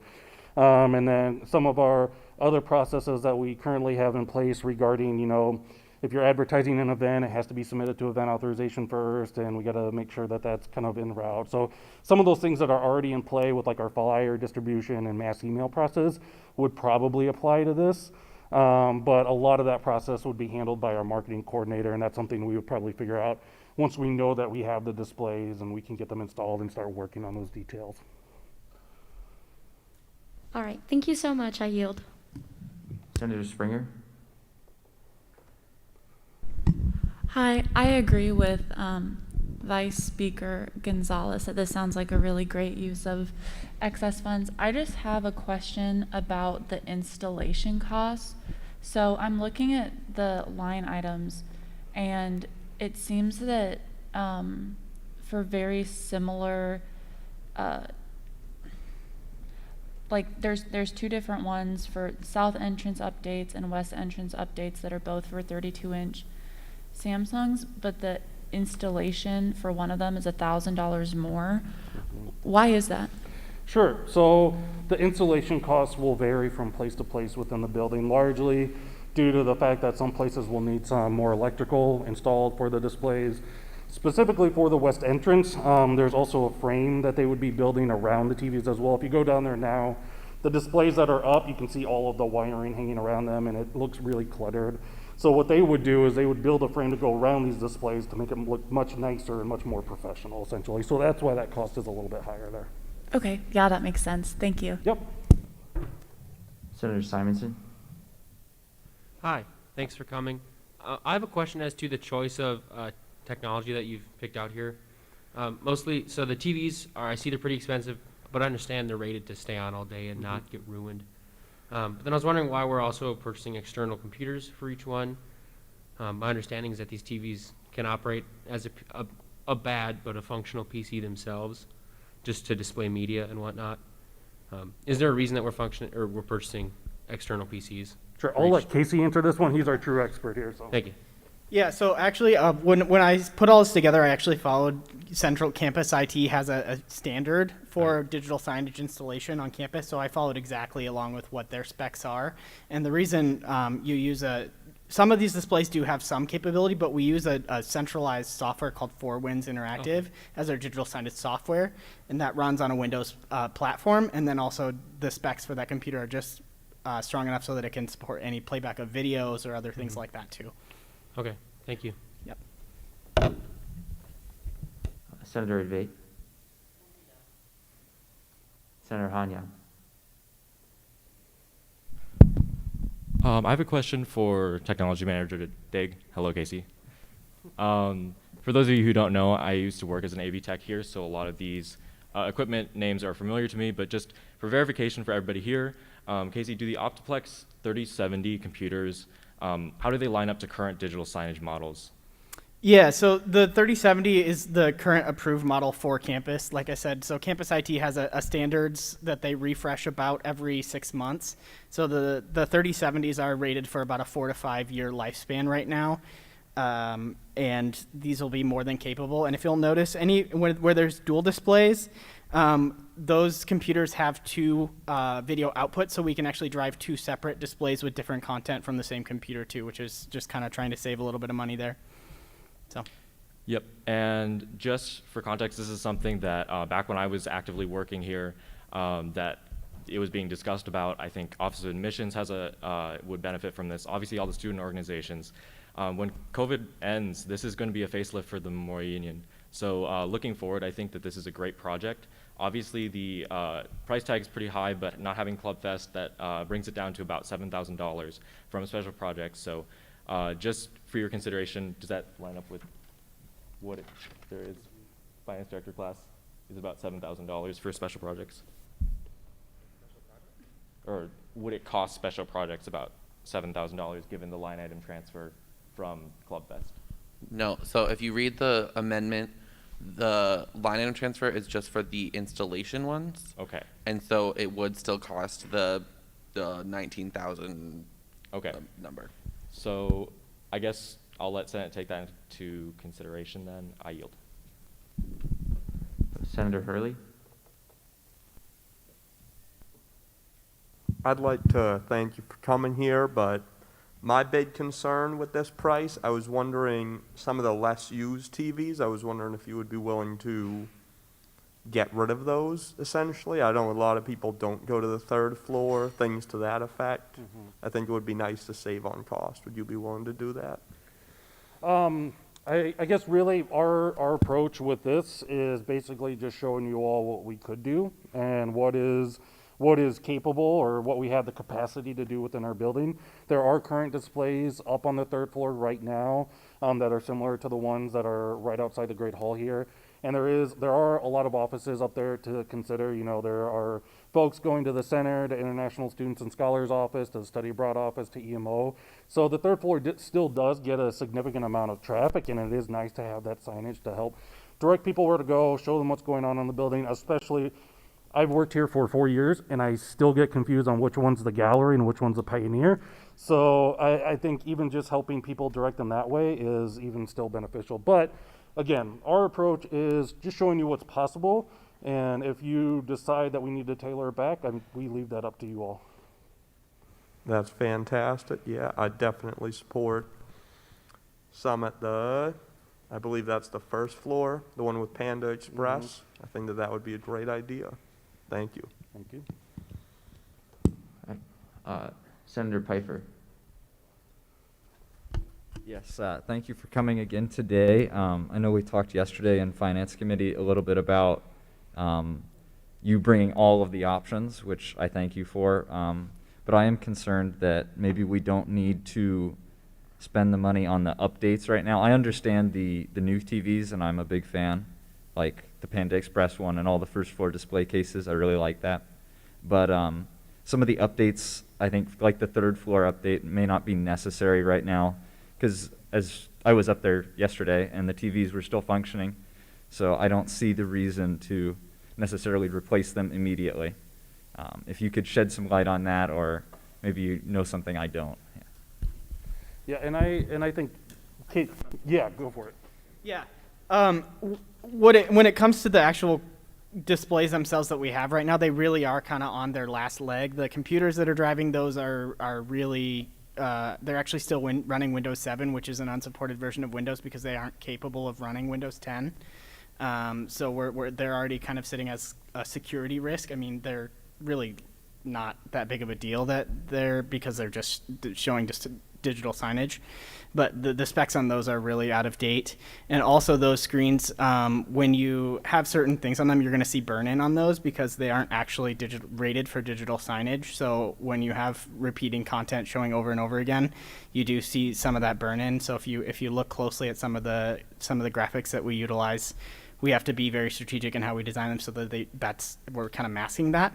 And then some of our other processes that we currently have in place regarding, you know, if you're advertising an event, it has to be submitted to event authorization first, and we got to make sure that that's kind of en route. So some of those things that are already in play with like our flyer distribution and mass email process would probably apply to this. But a lot of that process would be handled by our marketing coordinator, and that's something we would probably figure out once we know that we have the displays and we can get them installed and start working on those details. All right, thank you so much. I yield. Senator Springer. Hi, I agree with Vice Speaker Gonzalez that this sounds like a really great use of excess funds. I just have a question about the installation costs. So I'm looking at the line items, and it seems that for very similar, like there's two different ones for south entrance updates and west entrance updates that are both for 32-inch Samsungs, but the installation for one of them is $1,000 more. Why is that? Sure. So the installation costs will vary from place to place within the building, largely due to the fact that some places will need some more electrical installed for the displays. Specifically for the west entrance, there's also a frame that they would be building around the TVs as well. If you go down there now, the displays that are up, you can see all of the wiring hanging around them, and it looks really cluttered. So what they would do is they would build a frame to go around these displays to make them look much nicer and much more professional, essentially. So that's why that cost is a little bit higher there. Okay, yeah, that makes sense. Thank you. Yep. Senator Simonson. Hi, thanks for coming. I have a question as to the choice of technology that you've picked out here. Mostly, so the TVs I see they're pretty expensive, but I understand they're rated to stay on all day and not get ruined. But then I was wondering why we're also purchasing external computers for each one. My understanding is that these TVs can operate as a bad but a functional PC themselves, just to display media and whatnot. Is there a reason that we're purchasing external PCs? Sure. I'll let Casey answer this one. He's our true expert here. So. Thank you. Yeah, so actually, when I put all this together, I actually followed Central Campus IT has a standard for digital signage installation on campus, so I followed exactly along with what their specs are. And the reason you use some of these displays do have some capability, but we use a centralized software called 4Winds Interactive as our digital signage software, and that runs on a Windows platform. And then also the specs for that computer are just strong enough so that it can support any playback of videos or other things like that too. Okay, thank you. Yep. Senator Advait. Senator Hanyan. I have a question for Technology Manager Dig. Hello, Casey. For those of you who don't know, I used to work as an AV tech here, so a lot of these equipment names are familiar to me, but just for verification for everybody here, Casey, do the Optiplex 3070 computers, how do they line up to current digital signage models? Yeah, so the 3070 is the current approved model for campus. Like I said, so Campus IT has a standards that they refresh about every 6 months. So the 3070s are rated for about a 4 to 5 year lifespan right now. And these will be more than capable. And if you'll notice, where there's dual displays, Those computers have two video outputs, so we can actually drive two separate displays with different content from the same computer too, which is just kind of trying to save a little bit of money there. So. Yep, and just for context, this is something that back when I was actively working here, that it was being discussed about. I think Office of Admissions has would benefit from this. Obviously, all the student organizations. When COVID ends, this is going to be a facelift for the Memorial Union. So looking forward, I think that this is a great project. Obviously, the price tag is pretty high, but not having Club Fest, that brings it down to about $7,000 from a special project. So just for your consideration, does that line up with what there is? Finance director class is about $7,000 for special projects. Or would it cost special projects about $7,000 given the line item transfer from Club Fest? No. So if you read the amendment, the line item transfer is just for the installation ones. Okay. And so it would still cost the 19,000 number. So I guess I'll let Senate take that into consideration then. I yield. Senator Hurley. I'd like to thank you for coming here, but my big concern with this price, I was wondering some of the less used TVs, I was wondering if you would be willing to get rid of those, essentially. I know a lot of people don't go to the third floor, things to that effect. I think it would be nice to save on cost. Would you be willing to do that? I guess really our approach with this is basically just showing you all what we could do and what is capable or what we have the capacity to do within our building. There are current displays up on the third floor right now that are similar to the ones that are right outside the Great Hall here. And there are a lot of offices up there to consider. You know, there are folks going to the center, to International Students and Scholars Office, to the Study Abroad Office, to EMO. So the third floor still does get a significant amount of traffic, and it is nice to have that signage to help direct people where to go, show them what's going on in the building. Especially, I've worked here for 4 years, and I still get confused on which one's the gallery and which one's the Pioneer. So I think even just helping people direct them that way is even still beneficial. But again, our approach is just showing you what's possible, and if you decide that we need to tailor it back, we leave that up to you all. That's fantastic. Yeah, I definitely support some at I believe that's the first floor, the one with Panda Express. I think that would be a great idea. Thank you. Thank you. Senator Pfeiffer. Yes, thank you for coming again today. I know we talked yesterday in Finance Committee a little bit about you bringing all of the options, which I thank you for. But I am concerned that maybe we don't need to spend the money on the updates right now. I understand the new TVs, and I'm a big fan, like the Panda Express one and all the first floor display cases. I really like that. But some of the updates, I think, like the third floor update, may not be necessary right now, because as I was up there yesterday and the TVs were still functioning, so I don't see the reason to necessarily replace them immediately. If you could shed some light on that, or maybe you know something I don't. Yeah, and I think, Kate, yeah, go for it. Yeah. When it comes to the actual displays themselves that we have right now, they really are kind of on their last leg. The computers that are driving those are really they're actually still running Windows 7, which is an unsupported version of Windows because they aren't capable of running Windows 10. So they're already kind of sitting as a security risk. I mean, they're really not that big of a deal because they're just showing just digital signage. But the specs on those are really out of date. And also those screens, when you have certain things on them, you're going to see burn-in on those because they aren't actually rated for digital signage. So when you have repeating content showing over and over again, you do see some of that burn-in. So if you look closely at some of the graphics that we utilize, we have to be very strategic in how we design them so that we're kind of masking that.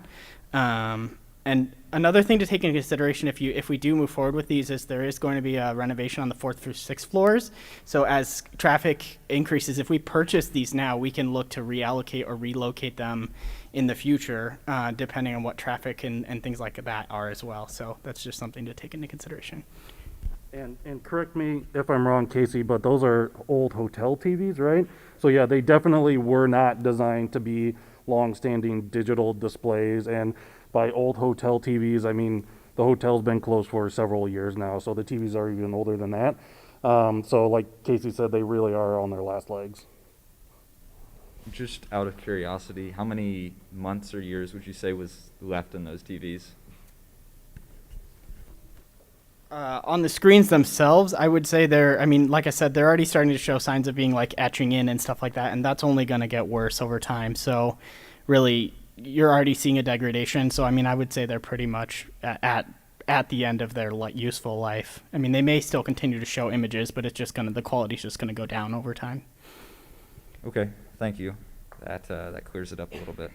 And another thing to take into consideration if we do move forward with these is there is going to be a renovation on the 4th through 6th floors. So as traffic increases, if we purchase these now, we can look to reallocate or relocate them in the future, depending on what traffic and things like that are as well. So that's just something to take into consideration. And correct me if I'm wrong, Casey, but those are old hotel TVs, right? So yeah, they definitely were not designed to be long-standing digital displays. And by old hotel TVs, I mean the hotel's been closed for several years now, so the TVs are even older than that. So like Casey said, they really are on their last legs. Just out of curiosity, how many months or years would you say was left in those TVs? On the screens themselves, I would say I mean, like I said, they're already starting to show signs of being like etching in and stuff like that, and that's only going to get worse over time. So really, you're already seeing a degradation. So I mean, I would say they're pretty much at the end of their useful life. I mean, they may still continue to show images, but the quality's just going to go down over time. Okay, thank you. That clears it up a little bit.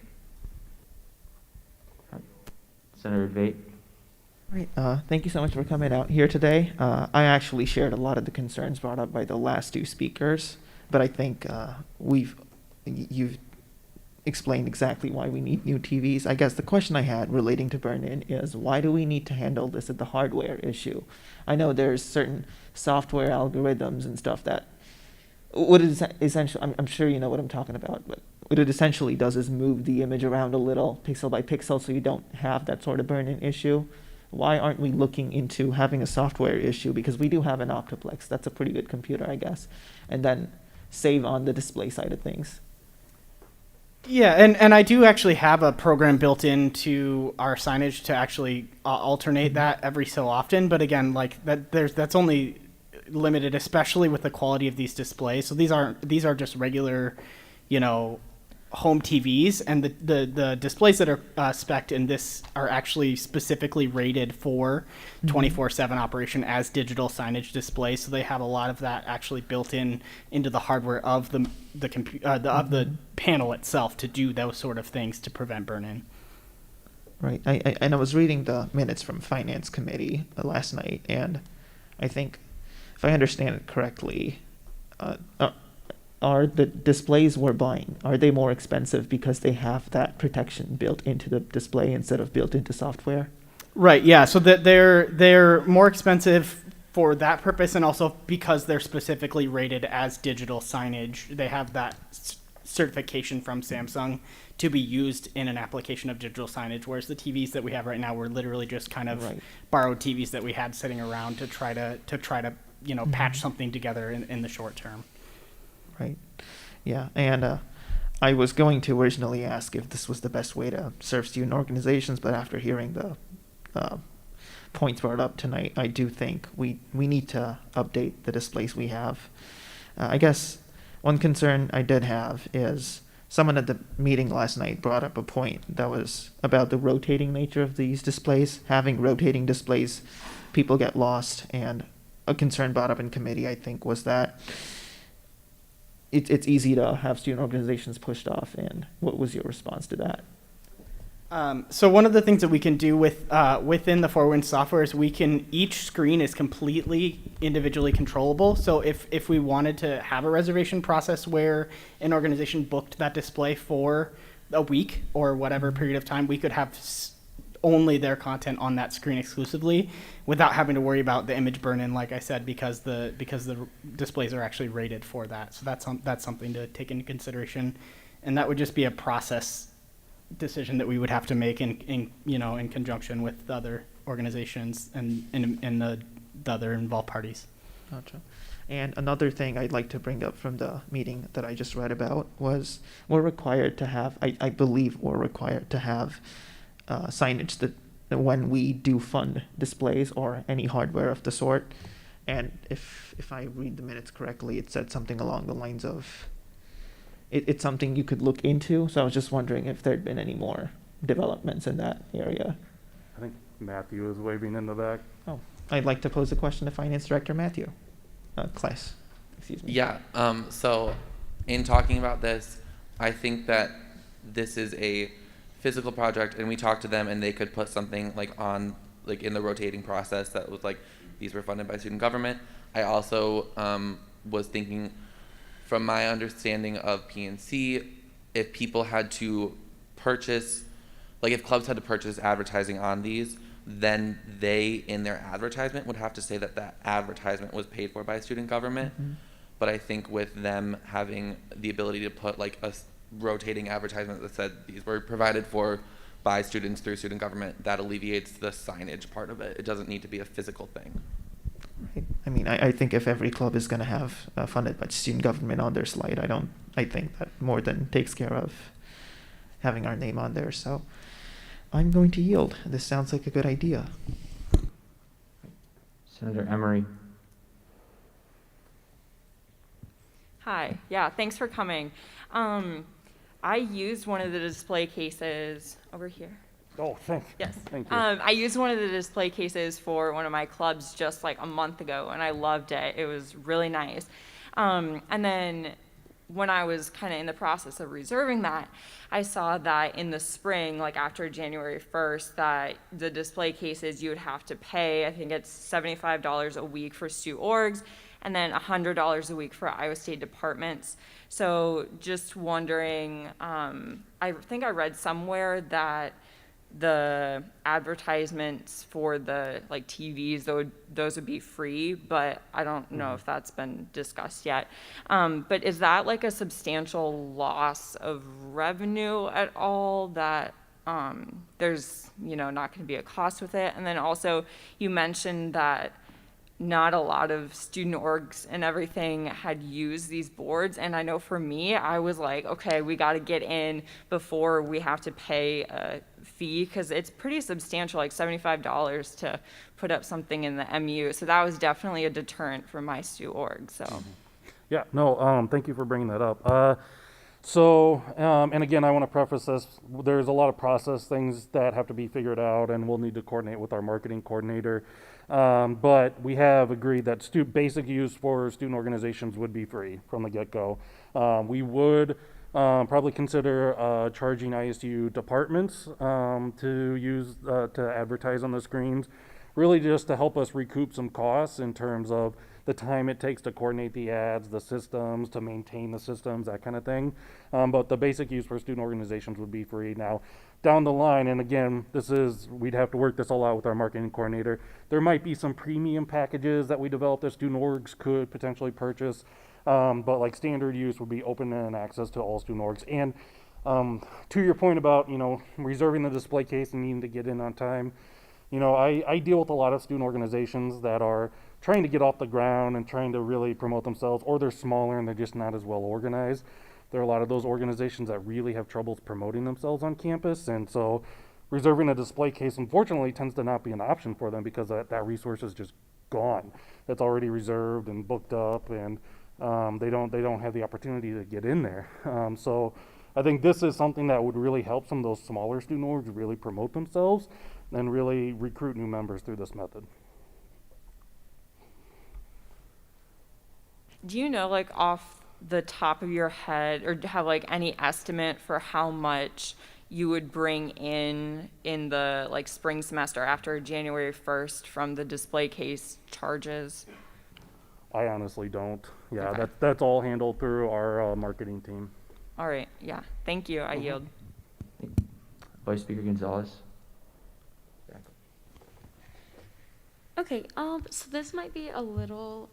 Senator Vate. Right. Thank you so much for coming out here today. I actually shared a lot of the concerns brought up by the last two speakers, but I think you've explained exactly why we need new TVs. I guess the question I had relating to burn-in is, why do we need to handle this at the hardware issue? I know there's certain software algorithms and stuff that what it is essentially, I'm sure you know what I'm talking about, but what it essentially does is move the image around a little, pixel by pixel, so you don't have that sort of burn-in issue. Why aren't we looking into having a software issue? Because we do have an Optiplex. That's a pretty good computer, I guess. And then save on the display side of things. Yeah, and I do actually have a program built into our signage to actually alternate that every so often. But again, like that's only limited, especially with the quality of these displays. So these are just regular, home TVs, and the displays that are spec'd in this are actually specifically rated for 24/7 operation as digital signage displays. So they have a lot of that actually built into the hardware of the panel itself to do those sort of things to prevent burn-in. Right. I was reading the minutes from Finance Committee last night, and I think, if I understand it correctly, are the displays we're buying, are they more expensive because they have that protection built into the display instead of built into software? Right, yeah. So that they're more expensive for that purpose, and also because they're specifically rated as digital signage. They have that certification from Samsung to be used in an application of digital signage, whereas the TVs that we have right now were literally just kind of borrowed TVs that we had sitting around to try to patch something together in the short term. Right. Yeah. And I was going to originally ask if this was the best way to serve student organizations, but after hearing the points brought up tonight, I do think we need to update the displays we have. I guess one concern I did have is someone at the meeting last night brought up a point that was about the rotating nature of these displays. Having rotating displays, people get lost, and a concern brought up in committee, I think, was that it's easy to have student organizations pushed off. And what was your response to that? So one of the things that we can do within the 4Winds software is each screen is completely individually controllable. So if we wanted to have a reservation process where an organization booked that display for a week or whatever period of time, we could have only their content on that screen exclusively without having to worry about the image burn-in, like I said, because the displays are actually rated for that. So that's something to take into consideration, and that would just be a process decision that we would have to make in conjunction with the other organizations and the other involved parties. Gotcha. And another thing I'd like to bring up from the meeting that I just read about was we're required to have, I believe we're required to have signage that when we do fund displays or any hardware of the sort. And if I read the minutes correctly, it said something along the lines of it's something you could look into. So I was just wondering if there'd been any more developments in that area. I think Matthew is waving in the back. Oh, I'd like to pose a question to Finance Director Matthew. Class, excuse me. Yeah, so in talking about this, I think that this is a physical project, and we talked to them, and they could put something on in the rotating process that was these were funded by student government. I also was thinking, from my understanding of PNC, if people had to purchase, if clubs had to purchase advertising on these, then they, in their advertisement, would have to say that that advertisement was paid for by student government. Mm-hmm. But I think with them having the ability to put rotating advertisement that said these were provided for by students through student government, that alleviates the signage part of it. It doesn't need to be a physical thing. Right. I mean, I think if every club is going to have funded by student government on their slide, I think that more than takes care of having our name on there. So I'm going to yield. This sounds like a good idea. Senator Emery. Hi, yeah, thanks for coming. I used one of the display cases over here. Oh, thank you. Yes. Thank you. I used one of the display cases for one of my clubs just like a month ago, and I loved it. It was really nice. And then when I was kind of in the process of reserving that, I saw that in the spring, like after January 1st, that the display cases you would have to pay, I think it's $75 a week for Stu Orgs, and then $100 a week for Iowa State departments. So just wondering, I think I read somewhere that the advertisements for the like TVs, those would be free, but I don't know if that's been discussed yet. But is that like a substantial loss of revenue at all that there's, not going to be a cost with it? And then also you mentioned that not a lot of student orgs and everything had used these boards. And I know for me, I was like, okay, we got to get in before we have to pay a fee, because it's pretty substantial, like $75 to put up something in the MU. So that was definitely a deterrent for my stu org. So Yeah, no, thank you for bringing that up. And again, I want to preface this, there's a lot of process things that have to be figured out, and we'll need to coordinate with our marketing coordinator. But we have agreed that basic use for student organizations would be free from the get-go. We would probably consider charging ISU departments to use to advertise on the screens, really just to help us recoup some costs in terms of the time it takes to coordinate the ads, the systems, to maintain the systems, that kind of thing. But the basic use for student organizations would be free. Now, down the line, and again, we'd have to work this all out with our marketing coordinator. There might be some premium packages that we develop that student orgs could potentially purchase. But like standard use would be open and access to all student orgs. And to your point about, reserving the display case and needing to get in on time, I deal with a lot of student organizations that are trying to get off the ground and trying to really promote themselves, or they're smaller and they're just not as well organized. There are a lot of those organizations that really have troubles promoting themselves on campus, and so reserving a display case, unfortunately, tends to not be an option for them, because that resource is just gone. It's already reserved and booked up, and they don't have the opportunity to get in there. So I think this is something that would really help some of those smaller student orgs really promote themselves and really recruit new members through this method. do you know, like off the top of your head, or have like any estimate for how much you would bring in the like spring semester after January 1st from the display case charges? I honestly don't. Yeah, Okay. that's all handled through our marketing team. All right, yeah, thank you, I yield. Vice Speaker Gonzalez. Okay, so this might be a little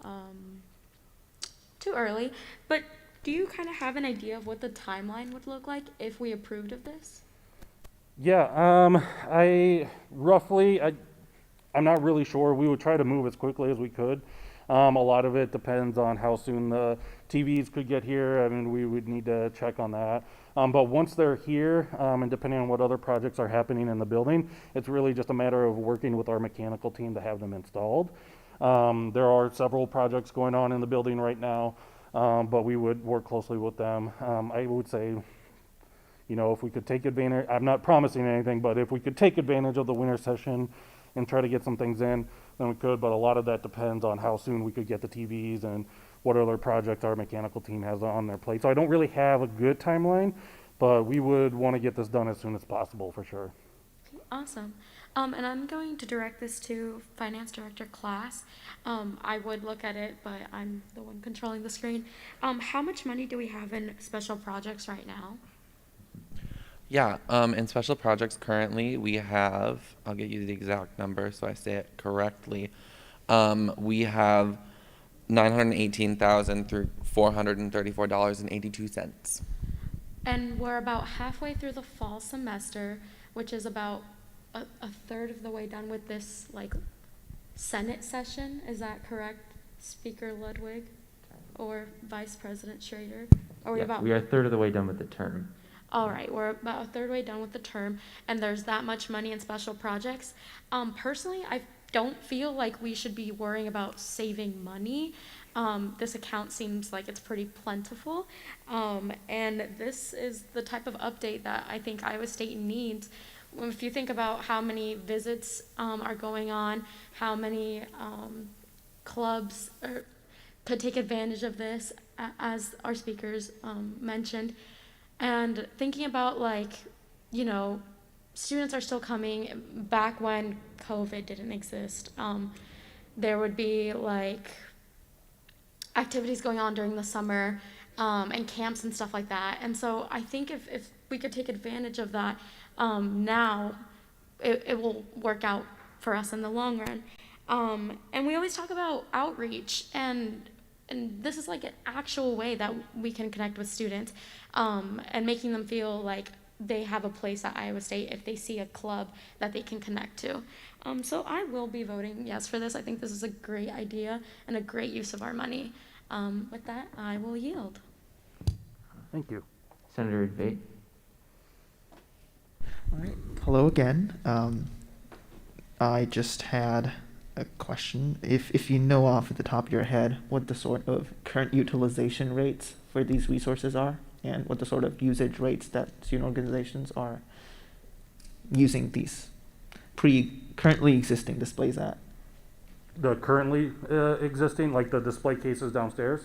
too early, but do you kind of have an idea of what the timeline would look like if we approved of this? Yeah, I'm not really sure. We would try to move as quickly as we could. A lot of it depends on how soon the TVs could get here. I mean, we would need to check on that. But once they're here, and depending on what other projects are happening in the building, it's really just a matter of working with our mechanical team to have them installed. There are several projects going on in the building right now, but we would work closely with them. I would say, if we could take advantage, I'm not promising anything, but if we could take advantage of the winter session and try to get some things in, then we could, but a lot of that depends on how soon we could get the TVs and what other projects our mechanical team has on their plate. So I don't really have a good timeline, but we would want to get this done as soon as possible for sure. Awesome. And I'm going to direct this to Finance Director Class. I would look at it, but I'm the one controlling the screen. How much money do we have in special projects right now? Yeah, in special projects currently we have, I'll get you the exact number so I say it correctly. We have $918,434.82. And we're about halfway through the fall semester, which is about a third of the way done with this like Senate session. Is that correct, Speaker Ludwig or Vice President Schrader? Are we Yeah, about? we are a third of the way done with the term. All right, we're about a third way done with the term, and there's that much money in special projects. Personally, I don't feel like we should be worrying about saving money. This account seems like it's pretty plentiful, and this is the type of update that I think Iowa State needs. If you think about how many visits are going on, how many clubs could take advantage of this, as our speakers mentioned, and thinking about like, you know, students are still coming. Back when COVID didn't exist, there would be like activities going on during the summer and camps and stuff like that. And so I think if we could take advantage of that now, it will work out for us in the long run. And we always talk about outreach, and this is like an actual way that we can connect with students, and making them feel like they have a place at Iowa State if they see a club that they can connect to. So I will be voting yes for this. I think this is a great idea and a great use of our money. With that, I will yield. Thank you. Senator Debate. All right. Hello again. I just had a question. If you know off at the top of your head what the sort of current utilization rates for these resources are, and what the sort of usage rates that student organizations are using these currently existing displays at. The currently existing, like the display cases downstairs?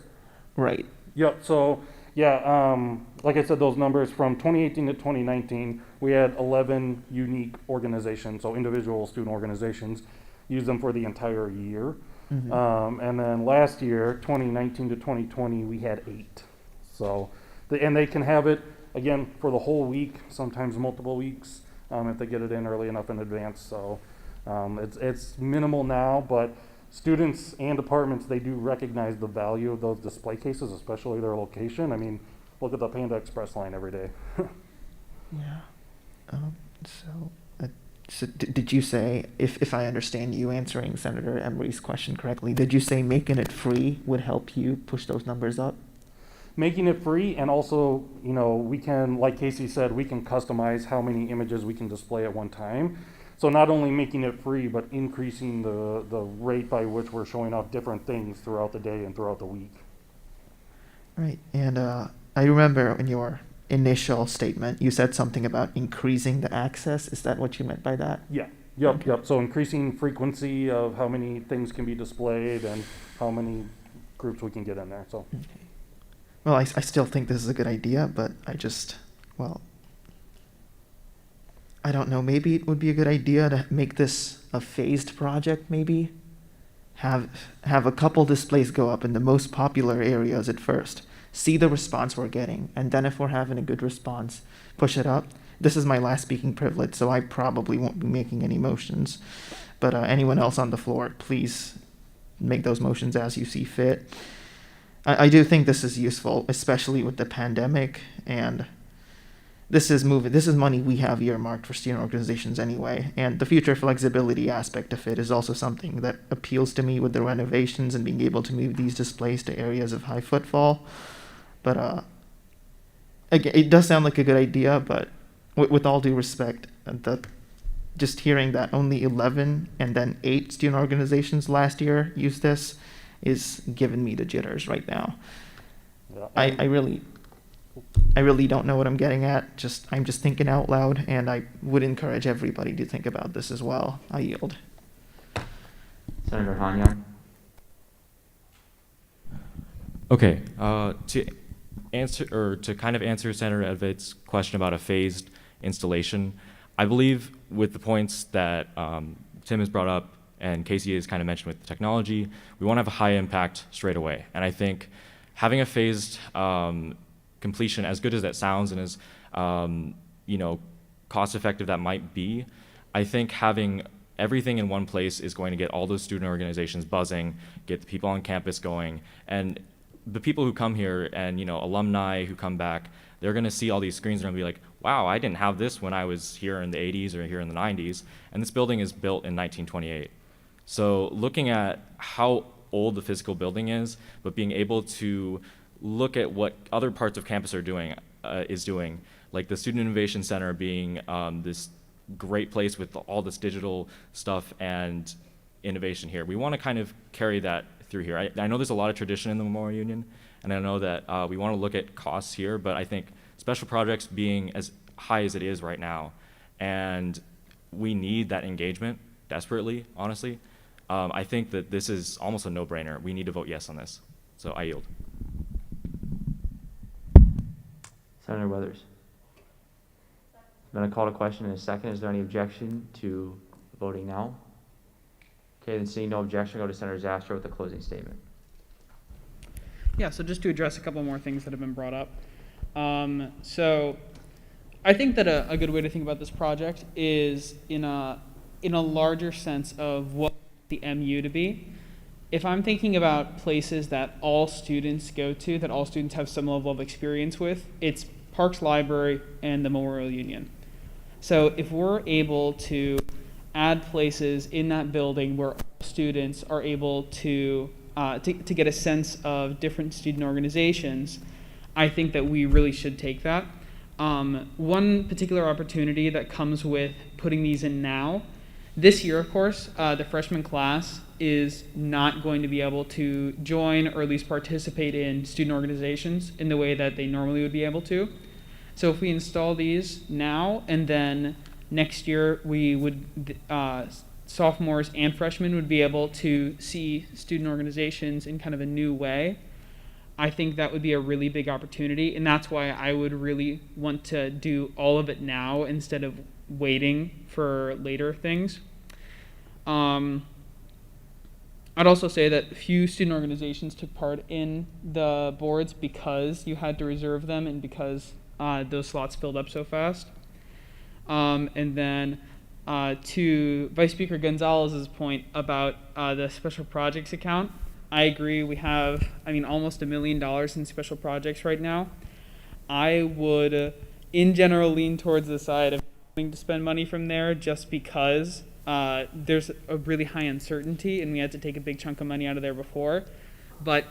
Right. Yep, so, yeah, like I said, those numbers from 2018 to 2019, we had 11 unique organizations, so individual student organizations, use them for the entire year. Mm-hmm. And then last year, 2019 to 2020, we had 8. So, and they can have it, again, for the whole week, sometimes multiple weeks, if they get it in early enough in advance. So it's minimal now, but students and departments, they do recognize the value of those display cases, especially their location. I mean, look at the Panda Express line every day. Yeah. So did you say, if I understand you answering Senator Emery's question correctly, did you say making it free would help you push those numbers up? Making it free, and also, you know, we can, like Casey said, we can customize how many images we can display at one time. So not only making it free, but increasing the rate by which we're showing off different things throughout the day and throughout the week. Right. And I remember in your initial statement, you said something about increasing the access. Is that what you meant by that? Yeah. Yep. Okay. Yep. So increasing frequency of how many things can be displayed and how many groups we can get in there. So. Okay. Well, I still think this is a good idea, but I don't know. Maybe it would be a good idea to make this a phased project, maybe. Have a couple displays go up in the most popular areas at first. See the response we're getting, and then if we're having a good response, push it up. This is my last speaking privilege, so I probably won't be making any motions. But anyone else on the floor, please make those motions as you see fit. I do think this is useful, especially with the pandemic, and this is money we have earmarked for student organizations anyway, and the future flexibility aspect of it is also something that appeals to me with the renovations and being able to move these displays to areas of high footfall. But again, it does sound like a good idea, but with all due respect, just hearing that only 11 and then 8 student organizations last year used this is giving me the jitters right now. Yeah. I really don't know what I'm getting at. I'm just thinking out loud, and I would encourage everybody to think about this as well. I yield. Senator Hanyan. Okay, to kind of answer Senator Edvait's question about a phased installation, I believe with the points that Tim has brought up and Casey has kind of mentioned with the technology, we want to have a high impact straight away. And I think having a phased completion, as good as that sounds and as cost effective that might be, I think having everything in one place is going to get all those student organizations buzzing, get the people on campus going, and the people who come here and alumni who come back, they're going to see all these screens and they'll be like, wow, I didn't have this when I was here in the 80s or here in the 90s. And this building is built in 1928. So looking at how old the physical building is, but being able to look at what other parts of campus are doing, like the Student Innovation Center being this great place with all this digital stuff and innovation here. We want to kind of carry that through here. I know there's a lot of tradition in the Memorial Union, and I know that we want to look at costs here, but I think special projects being as high as it is right now, and we need that engagement desperately, honestly. I think that this is almost a no-brainer. We need to vote yes on this. So I yield. Senator Weathers. I'm going to call to question in a second. Is there any objection to voting now? Okay, then seeing no objection, go to Senator Zastrow with a closing statement. Yeah, so just to address a couple more things that have been brought up. So I think that a good way to think about this project is in a larger sense of what the MU to be. If I'm thinking about places that all students go to, that all students have some level of experience with, it's Parks Library and the Memorial Union. So if we're able to add places in that building where students are able to get a sense of different student organizations, I think that we really should take that. One particular opportunity that comes with putting these in now, this year, of course, the freshman class is not going to be able to join or at least participate in student organizations in the way that they normally would be able to. So if we install these now and then next year we would, sophomores and freshmen would be able to see student organizations in kind of a new way, I think that would be a really big opportunity. And that's why I would really want to do all of it now instead of waiting for later things. I'd also say that few student organizations took part in the boards because you had to reserve them and because those slots filled up so fast. And then to Vice Speaker Gonzalez's point about the special projects account, I agree. We have, almost $1 million in special projects right now. I would, in general, lean towards the side of having to spend money from there just because there's a really high uncertainty and we had to take a big chunk of money out of there before. But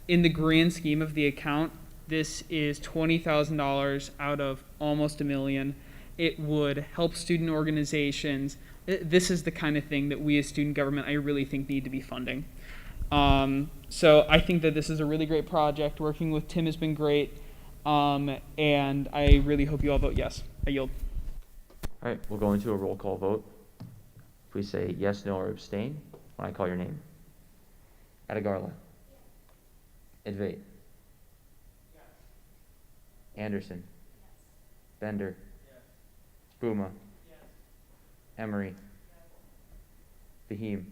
in the grand scheme of the account, this is $20,000 out of almost $1 million. It would help student organizations. This is the kind of thing that we as student government, I really think, need to be funding. So I think that this is a really great project. Working with Tim has been great. And I really hope you all vote yes. I yield. All right, we'll go into a roll call vote. Please say yes, no, or abstain when I call your name. Adegarla. Edvate. Anderson. Bender. Buma. Emery. Bahim.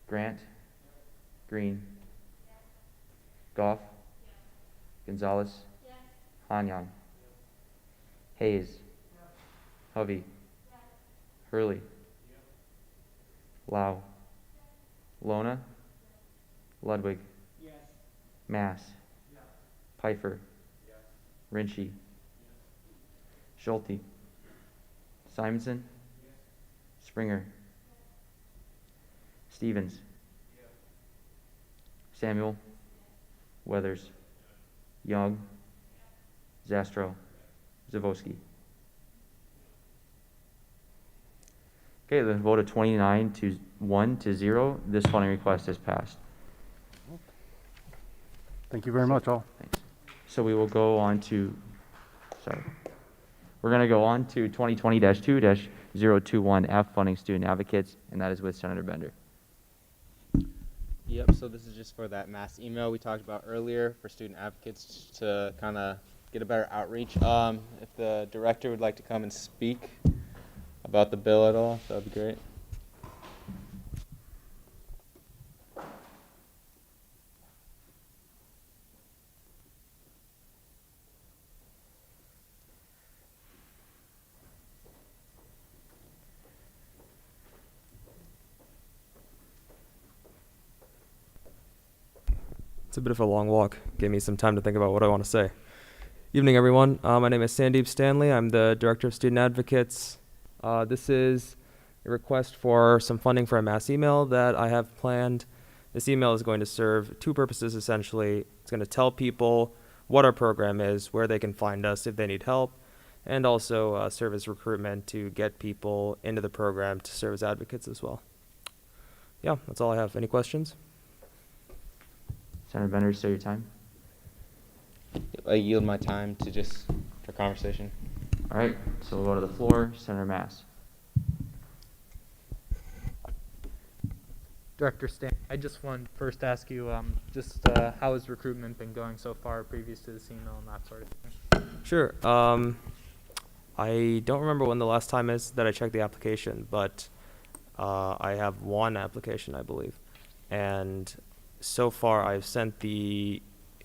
Grant. Green. Goff. Gonzalez. Hanyan. Hayes. Hovey. Hurley. Lau. Lona. Ludwig. Mass. Pfeiffer. Rinchie. Schulte. Simonson. Springer. Stevens. Samuel. Weathers. Young. Zastrow. Zavosky. Okay, the vote of 29 to 1 to 0. This funding request is passed. Thank you very much, all. Thanks. So we will go on to, we're going to go on to 2020-2-021F, funding student advocates, and that is with Senator Bender. Yep, so this is just for that mass email we talked about earlier for student advocates to kind of get a better outreach. If the director would like to come and speak about the bill at all, that would be great. It's a bit of a long walk. Gave me some time to think about what I want to say. Evening, everyone. My name is Sandeep Stanley. I'm the Director of Student Advocates. This is a request for some funding for a mass email that I have planned. This email is going to serve two purposes, essentially. It's going to tell people what our program is, where they can find us if they need help, and also serve as recruitment to get people into the program to serve as advocates as well. Yeah, that's all I have. Any questions? Senator Bender, still your time. I yield my time to just for conversation. All right, so we'll go to the floor. Senator Mass. Director Stan, I just want to first ask you, how has recruitment been going so far previous to this email and that sort of thing? Sure. I don't remember when the last time is that I checked the application, but I have one application, I believe. And so far, I've sent the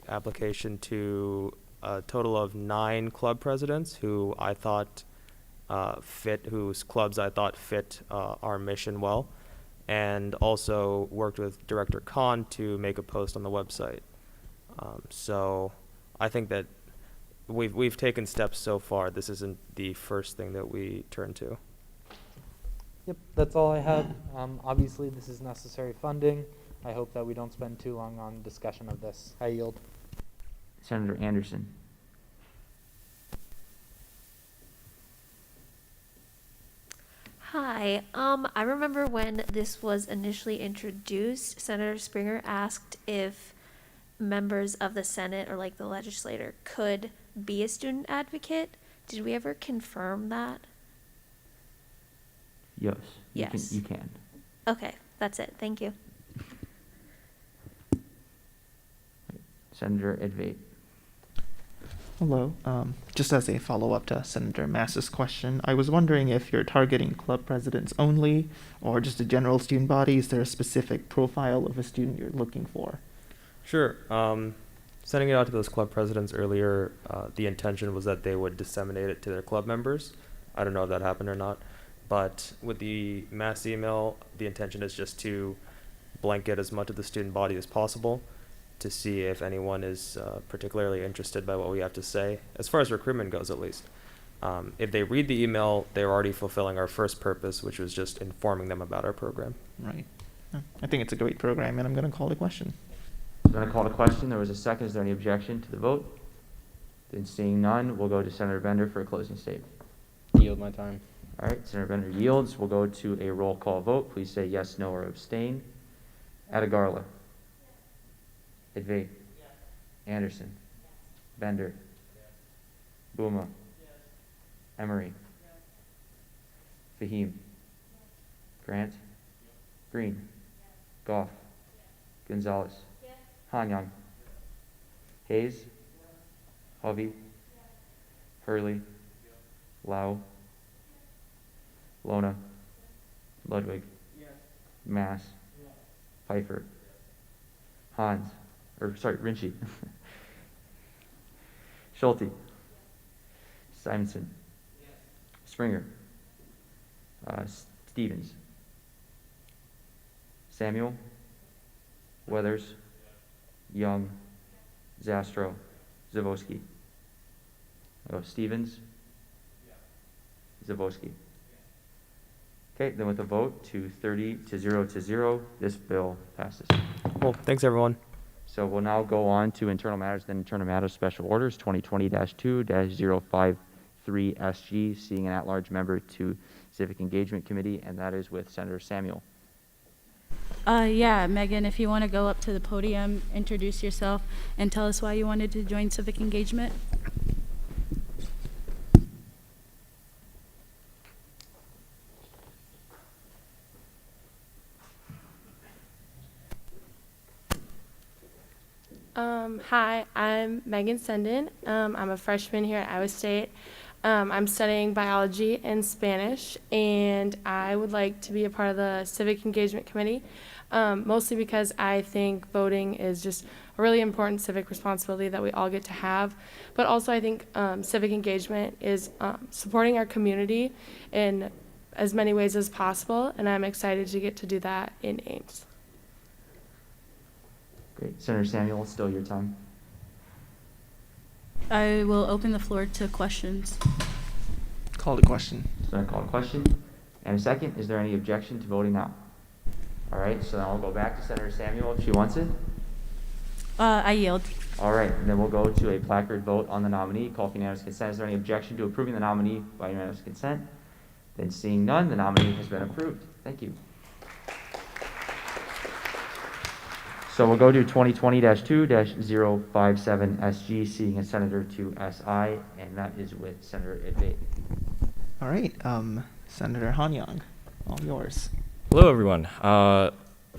application to a total of 9 club presidents who I thought whose clubs I thought fit our mission well, and also worked with Director Khan to make a post on the website. So I think that we've taken steps so far. This isn't the first thing that we turn to. Yep, that's all I have. Obviously, this is necessary funding. I hope that we don't spend too long on discussion of this. I yield. Senator Anderson. Hi. I remember when this was initially introduced, Senator Springer asked if members of the Senate or like the legislator could be a student advocate. Did we ever confirm that? Yes. Yes. You can. Okay, that's it. Thank you. Senator Edvate. Hello. Just as a follow-up to Senator Mass's question, I was wondering if you're targeting club presidents only or just a general student body. Is there a specific profile of a student you're looking for? Sure. Sending it out to those club presidents earlier, the intention was that they would disseminate it to their club members. I don't know if that happened or not. But with the mass email, the intention is just to blanket as much of the student body as possible to see if anyone is particularly interested by what we have to say, as far as recruitment goes at least. If they read the email, they're already fulfilling our first purpose, which was just informing them about our program. Right. I think it's a great program, and I'm going to call the question. I'm going to call the question. There was a second. Is there any objection to the vote? Then seeing none, we'll go to Senator Bender for a closing statement. Yield my time. All right, Senator Bender yields. We'll go to a roll call vote. Please say yes, no, or abstain. Atagarla. Edvate. Anderson. Bender. Buma. Emery. Fahim. Grant. Green. Goff. Gonzalez. Hanyang. Hayes. Hovey. Hurley. Lau. Lona. Ludwig. Mass. Pfeiffer. Hans. Rinchi. Schulte. Simonson. Springer. Stevens. Samuel. Weathers. Young. Zastro. Zavoski. Stevens. Zavoski. Okay, then with a vote to 30 to 0, this bill passes. Well, thanks everyone. So we'll now go on to internal matters, then internal matters special orders 2020-2-053SG, seeing an at-large member to Civic Engagement Committee, and that is with Senator Samuel. Yeah, Megan, if you want to go up to the podium, introduce yourself, and tell us why you wanted to join Civic Engagement. Hi, I'm Megan Senden. I'm a freshman here at Iowa State. I'm studying biology and Spanish, and I would like to be a part of the Civic Engagement Committee, mostly because I think voting is just a really important civic responsibility that we all get to have. But also I think civic engagement is supporting our community in as many ways as possible, and I'm excited to get to do that in Ames. Great. Senator Samuel, still your time. I will open the floor to questions. Call the question. So I'm going to call a question. And a second, is there any objection to voting now? All right, so now I'll go back to Senator Samuel if she wants it. I yield. All right, and then we'll go to a placard vote on the nominee. Call for unanimous consent. Is there any objection to approving the nominee by unanimous consent? Then seeing none, the nominee has been approved. Thank you. So we'll go to 2020-2-057 SG, seating a senator to SI, and that is with Senator Idvate. All right, Senator Hanyang, all yours. Hello, everyone. For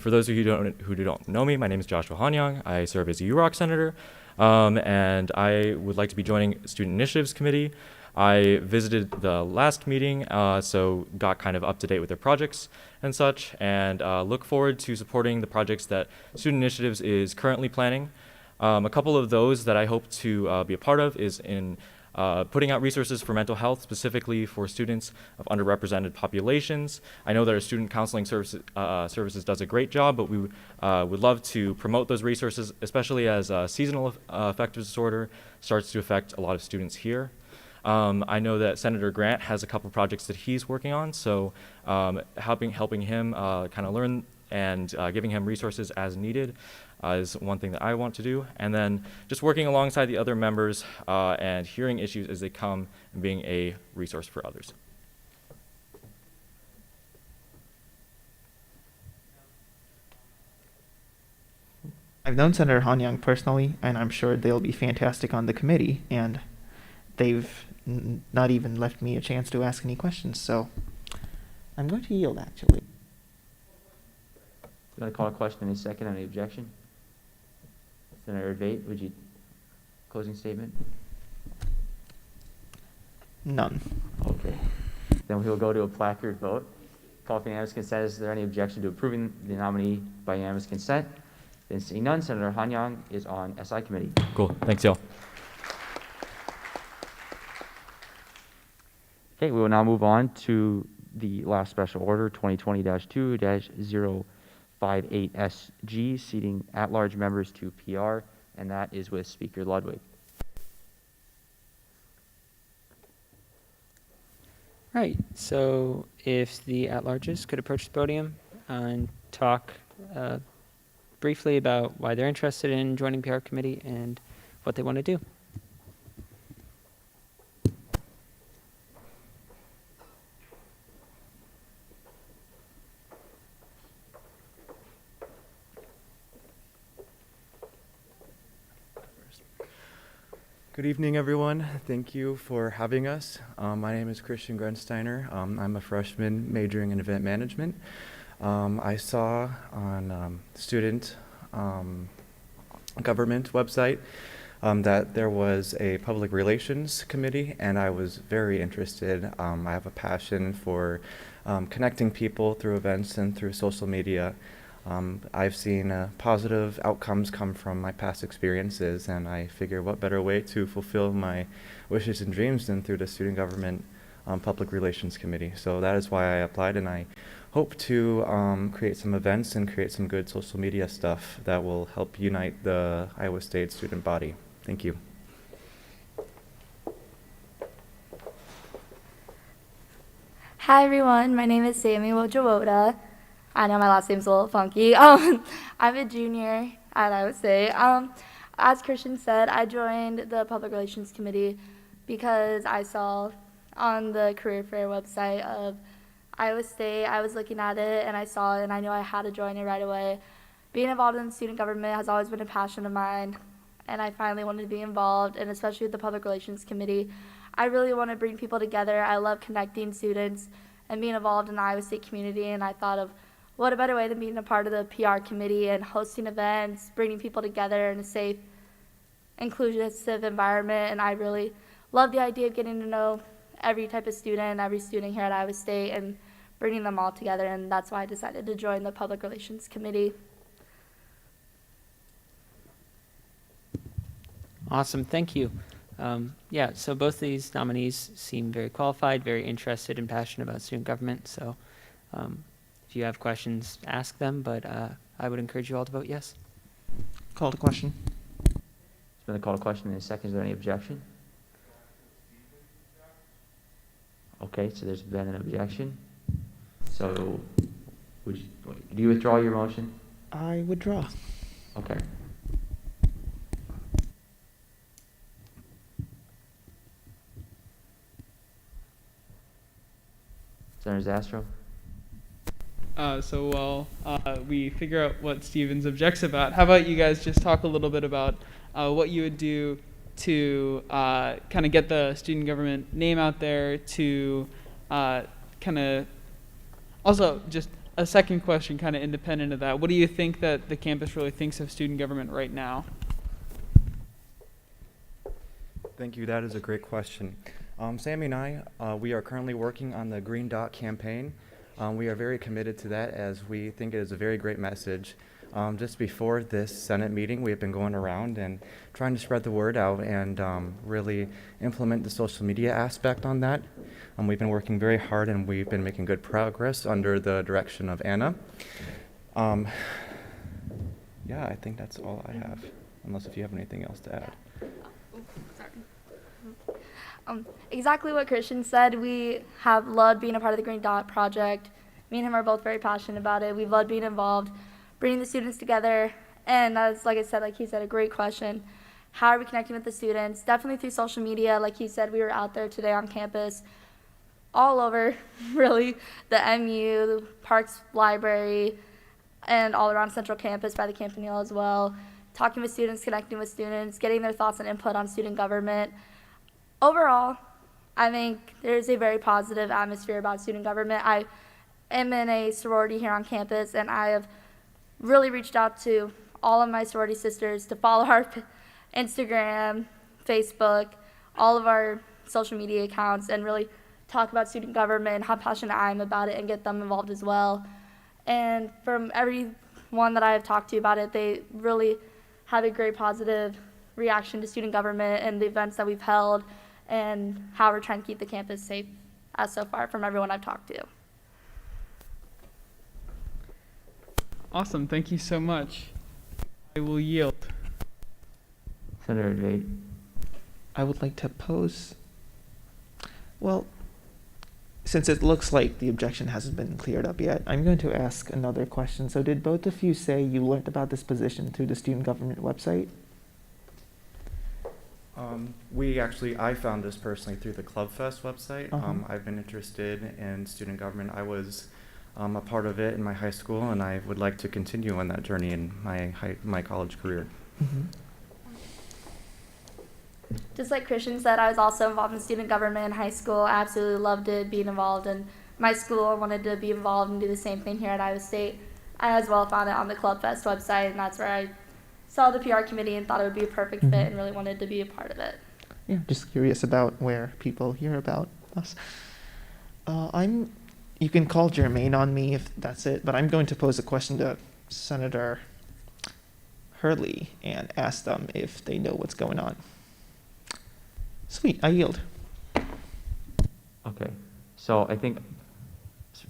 those of you who don't know me, my name is Joshua Hanyang. I serve as a UROC senator, and I would like to be joining Student Initiatives Committee. I visited the last meeting, so got kind of up to date with their projects and such, and look forward to supporting the projects that Student Initiatives is currently planning. A couple of those that I hope to be a part of is in putting out resources for mental health, specifically for students of underrepresented populations. I know that our student counseling services does a great job, but we would love to promote those resources, especially as seasonal affective disorder starts to affect a lot of students here. I know that Senator Grant has a couple projects that he's working on, so helping him kind of learn and giving him resources as needed is one thing that I want to do. And then just working alongside the other members and hearing issues as they come and being a resource for others. I've known Senator Hanyang personally, and I'm sure they'll be fantastic on the committee, and they've not even left me a chance to ask any questions, so I'm going to yield, actually. I'm going to call a question in a second. Any objection? Senator Idvate, would you closing statement? None. Okay. Then we will go to a placard vote. Call for unanimous consent. Is there any objection to approving the nominee by unanimous consent? Then seeing none, Senator Hanyang is on SI committee. Cool. Thanks, y'all. Okay, we will now move on to the last special order, 2020-2-058 SG, seating at-large members to PR, and that is with Speaker Ludwig. Right, so if the at-larges could approach the podium and talk briefly about why they're interested in joining PR committee and what they want to do. Good evening, everyone. Thank you for having us. My name is Christian Grensteiner. I'm a freshman majoring in event management. I saw on student government website that there was a public relations committee, and I was very interested. I have a passion for connecting people through events and through social media. I've seen positive outcomes come from my past experiences, and I figure what better way to fulfill my wishes and dreams than through the Student Government Public Relations Committee. So that is why I applied, and I hope to create some events and create some good social media stuff that will help unite the Iowa State student body. Thank you. Hi everyone, my name is Sammy Wojawoda. I know my last name's a little funky. I'm a junior at Iowa State. As Christian said, I joined the Public Relations Committee because I saw on the career fair website of Iowa State, I was looking at it and I saw it and I knew I had to join it right away. Being involved in student government has always been a passion of mine, and I finally wanted to be involved, and especially with the Public Relations Committee. I really want to bring people together. I love connecting students and being involved in the Iowa State community, and I thought of what a better way than being a part of the PR committee and hosting events, bringing people together in a safe, inclusive environment. And I really love the idea of getting to know every type of student, every student here at Iowa State, and bringing them all together. And that's why I decided to join the Public Relations Committee. Awesome, thank you. Yeah, so both of these nominees seem very qualified, very interested and passionate about student government. So if you have questions, ask them, but I would encourage you all to vote yes. Call to question. It's been a call to question in a second. Is there any objection? Okay, so there's been an objection. So, do you withdraw your motion? I withdraw. Okay. Senator Zastro? So while we figure out what Stevens objects about, how about you guys just talk a little bit about what you would do to kind of get the student government name out there, to kind of also just a second question kind of independent of that. What do you think that the campus really thinks of student government right now? Thank you. That is a great question. Sammy and I, we are currently working on the Green Dot campaign. We are very committed to that as we think it is a very great message. Just before this Senate meeting, we have been going around and trying to spread the word out and really implement the social media aspect on that. We've been working very hard and we've been making good progress under the direction of Anna. Yeah, I think that's all I have, unless if you have anything else to add. Exactly what Christian said. We have loved being a part of the Green Dot Project. Me and him are both very passionate about it. We've loved being involved, bringing the students together. And that's, like I said, like he said, a great question. How are we connecting with the students? Definitely through social media. Like he said, we were out there today on campus, all over, really, the MU, the Parks Library, and all around Central Campus by the Campanile as well. Talking with students, connecting with students, getting their thoughts and input on student government. Overall, I think there's a very positive atmosphere about student government. I am in a sorority here on campus, and I have really reached out to all of my sorority sisters to follow our Instagram, Facebook, all of our social media accounts, and really talk about student government, how passionate I am about it, and get them involved as well. And from everyone that I have talked to about it, they really have a great positive reaction to student government and the events that we've held, and how we're trying to keep the campus safe as so far from everyone I've talked to. Awesome. Thank you so much. I will yield. Senator Vade. I would like to pose, well, since it looks like the objection hasn't been cleared up yet, I'm going to ask another question. So did both of you say you learned about this position through the student government website? I found this personally through the Club Fest website. I've been interested in student government. I was a part of it in my high school, and I would like to continue on that journey in my college career. Just like Christian said, I was also involved in student government in high school. I absolutely loved it, being involved in my school. I wanted to be involved and do the same thing here at Iowa State. I as well found it on the Club Fest website, and that's where I saw the PR committee and thought it would be a perfect fit and really wanted to be a part of it. Yeah, just curious about where people hear about us. You can call Jermaine on me if that's it, but I'm going to pose a question to Senator Hurley and ask them if they know what's going on. Sweet, I yield. Okay, so I think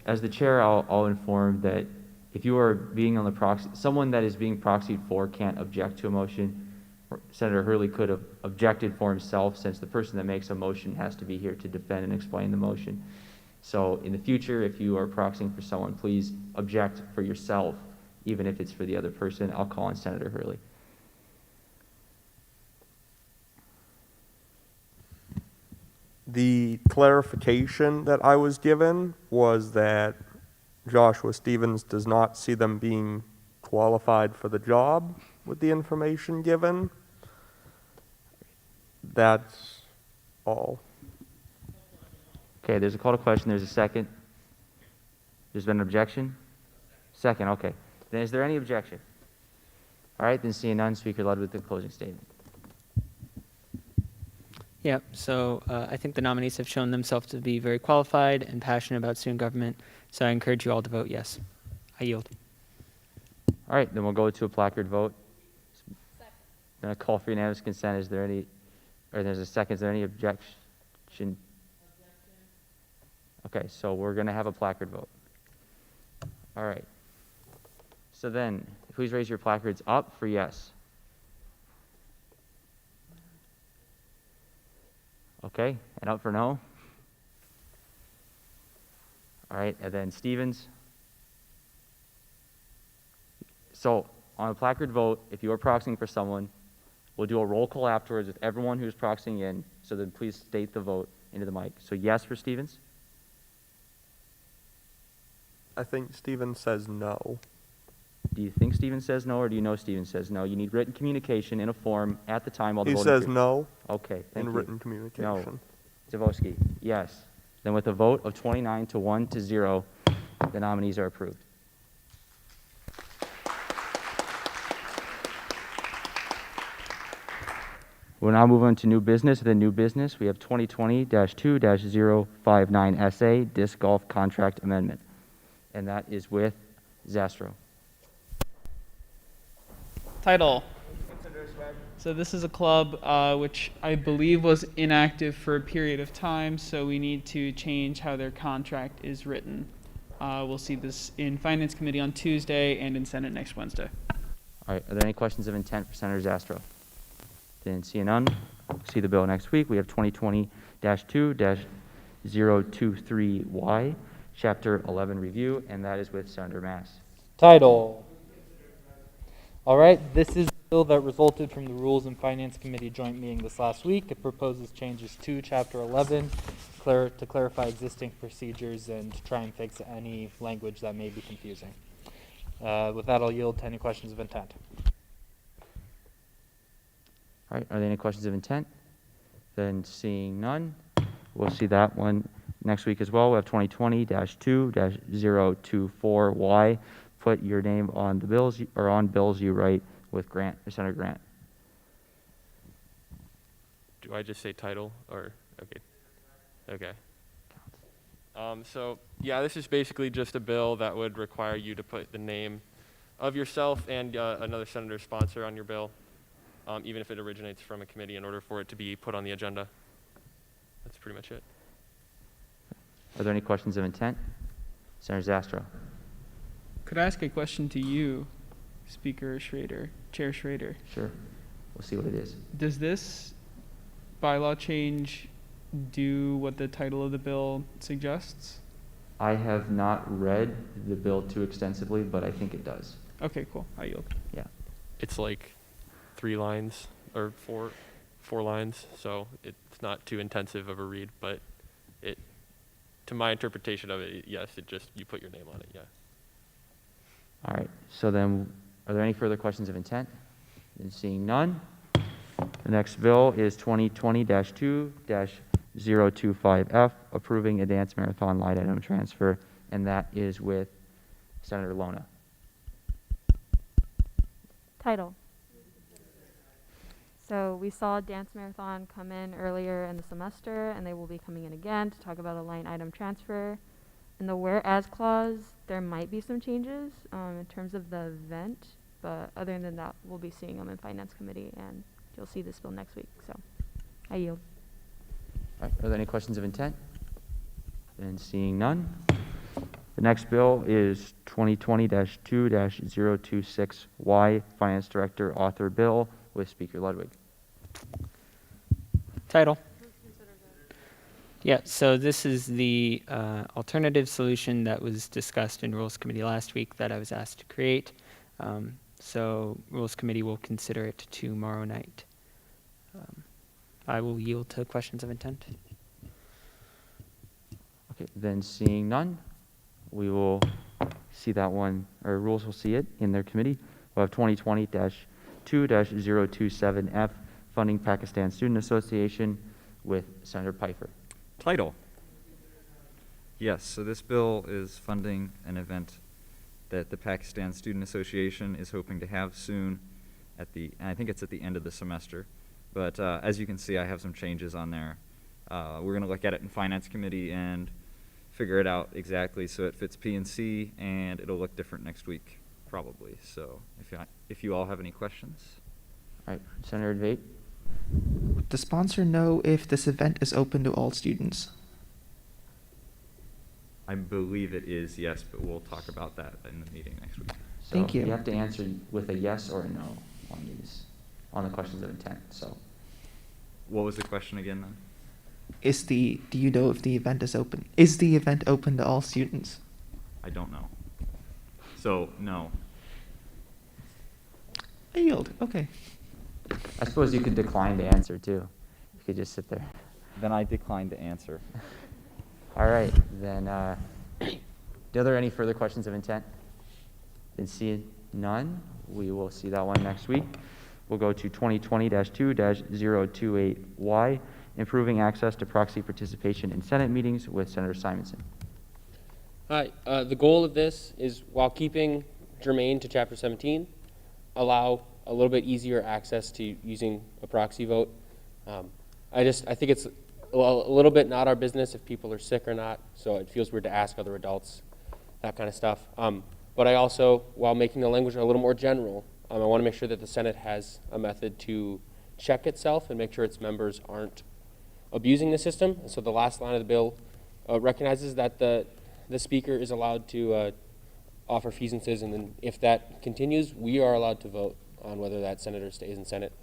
as the chair, I'll inform that if you are being on the proxy, someone that is being proxied for can't object to a motion. Senator Hurley could have objected for himself, since the person that makes a motion has to be here to defend and explain the motion. So in the future, if you are proxying for someone, please object for yourself, even if it's for the other person. I'll call on Senator Hurley. The clarification that I was given was that Joshua Stevens does not see them being qualified for the job with the information given. That's all. Okay, there's a call to question. There's a second. There's been an objection? Second, okay. Then is there any objection? All right, then seeing none, Speaker Ludwig with the closing statement. Yeah, so I think the nominees have shown themselves to be very qualified and passionate about student government, so I encourage you all to vote yes. I yield. All right, then we'll go to a placard vote. Then a call for unanimous consent. Is there any, or there's a second, is there any objection? Okay, so we're going to have a placard vote. All right. So then, please raise your placards up for yes. Okay, and up for no? All right, and then Stevens. So on a placard vote, if you are proxying for someone, we'll do a roll call afterwards with everyone who's proxying in, so then please state the vote into the mic. So yes for Stevens? I think Steven says no. Do you think Steven says no, or do you know Steven says no? You need written communication in a form at the time while the He voting says period. no. Okay, thank In you. written communication. No. Zavosky, yes. Then with a vote of 29 to 1 to 0, the nominees are approved. We'll now move on to new business. The new business, we have 2020-2-059SA, Disc Golf Contract Amendment. And that is with Zastro. Title. So this is a club which I believe was inactive for a period of time, so we need to change how their contract is written. We'll see this in Finance Committee on Tuesday and in Senate next Wednesday. All right, are there any questions of intent for Senator Zastro? Didn't see none. We'll see the bill next week. We have 2020-2-023Y, Chapter 11 review, and that is with Senator Mass. Title. All right, this is a bill that resulted from the Rules and Finance Committee joint meeting this last week. It proposes changes to Chapter 11 to clarify existing procedures and to try and fix any language that may be confusing. With that, I'll yield to any questions of intent. All right, are there any questions of intent? Then seeing none, we'll see that one next week as well. We have 2020-2-024Y. Put your name on the bills or on bills you write with Grant or Senator Grant. Do I just say title or okay? Okay. So yeah, this is basically just a bill that would require you to put the name of yourself and another senator sponsor on your bill, even if it originates from a committee, in order for it to be put on the agenda. That's pretty much it. Are there any questions of intent? Senator Zastro. Could I ask a question to you, Speaker Schrader, Chair Schrader? Sure. We'll see what it is. Does this bylaw change do what the title of the bill suggests? I have not read the bill too extensively, but I think it does. Okay, cool. I yield. Yeah. It's like 3 lines or four lines, so it's not too intensive of a read, but it, to my interpretation of it, yes, it just, you put your name on it, yeah. All right, so then, are there any further questions of intent? And seeing none, the next bill is 2020-2-025F, approving a dance marathon line item transfer, and that is with Senator Lona. Title. So we saw Dance Marathon come in earlier in the semester, and they will be coming in again to talk about a line item transfer. In the whereas clause, there might be some changes in terms of the event, but other than that, we'll be seeing them in Finance Committee, and you'll see this bill next week. So I yield. All right, are there any questions of intent? And seeing none, the next bill is 2020-2-026Y, Finance Director Author Bill with Speaker Ludwig. Title. Yeah, so this is the alternative solution that was discussed in Rules Committee last week that I was asked to create. So Rules Committee will consider it tomorrow night. I will yield to questions of intent. Okay, then seeing none, we will see that one, or Rules will see it in their committee. We'll have 2020-2-027F, funding Pakistan Student Association with Senator Pfeiffer. Title. Yes, so this bill is funding an event that the Pakistan Student Association is hoping to have soon and I think it's at the end of the semester. But as you can see, I have some changes on there. We're going to look at it in Finance Committee and figure it out exactly so it fits P&C, and it'll look different next week, probably. So if you all have any questions. All right, Senator Dvait. Would the sponsor know if this event is open to all students? I believe it is, yes, but we'll talk about that in the meeting next week. So Thank you. You have to answer with a yes or a no on these, on the questions of intent. So, what was the question again then? do you know if the event is open? Is the event open to all students? I don't know. So, no. I yield. Okay. I suppose you could decline to answer too. You could just sit there. Then I decline to answer. All right, then, are there any further questions of intent? Then seeing none, we will see that one next week. We'll go to 2020-2-028Y, improving access to proxy participation in Senate meetings with Senator Simonson. Hi, the goal of this is, while keeping germane to Chapter 17, allow a little bit easier access to using a proxy vote. I think it's a little bit not our business if people are sick or not, so it feels weird to ask other adults, that kind of stuff. But I also, while making the language a little more general, I want to make sure that the Senate has a method to check itself and make sure its members aren't abusing the system. And so the last line of the bill recognizes that the Speaker is allowed to offer feisances, and then if that continues, we are allowed to vote on whether that senator stays in Senate.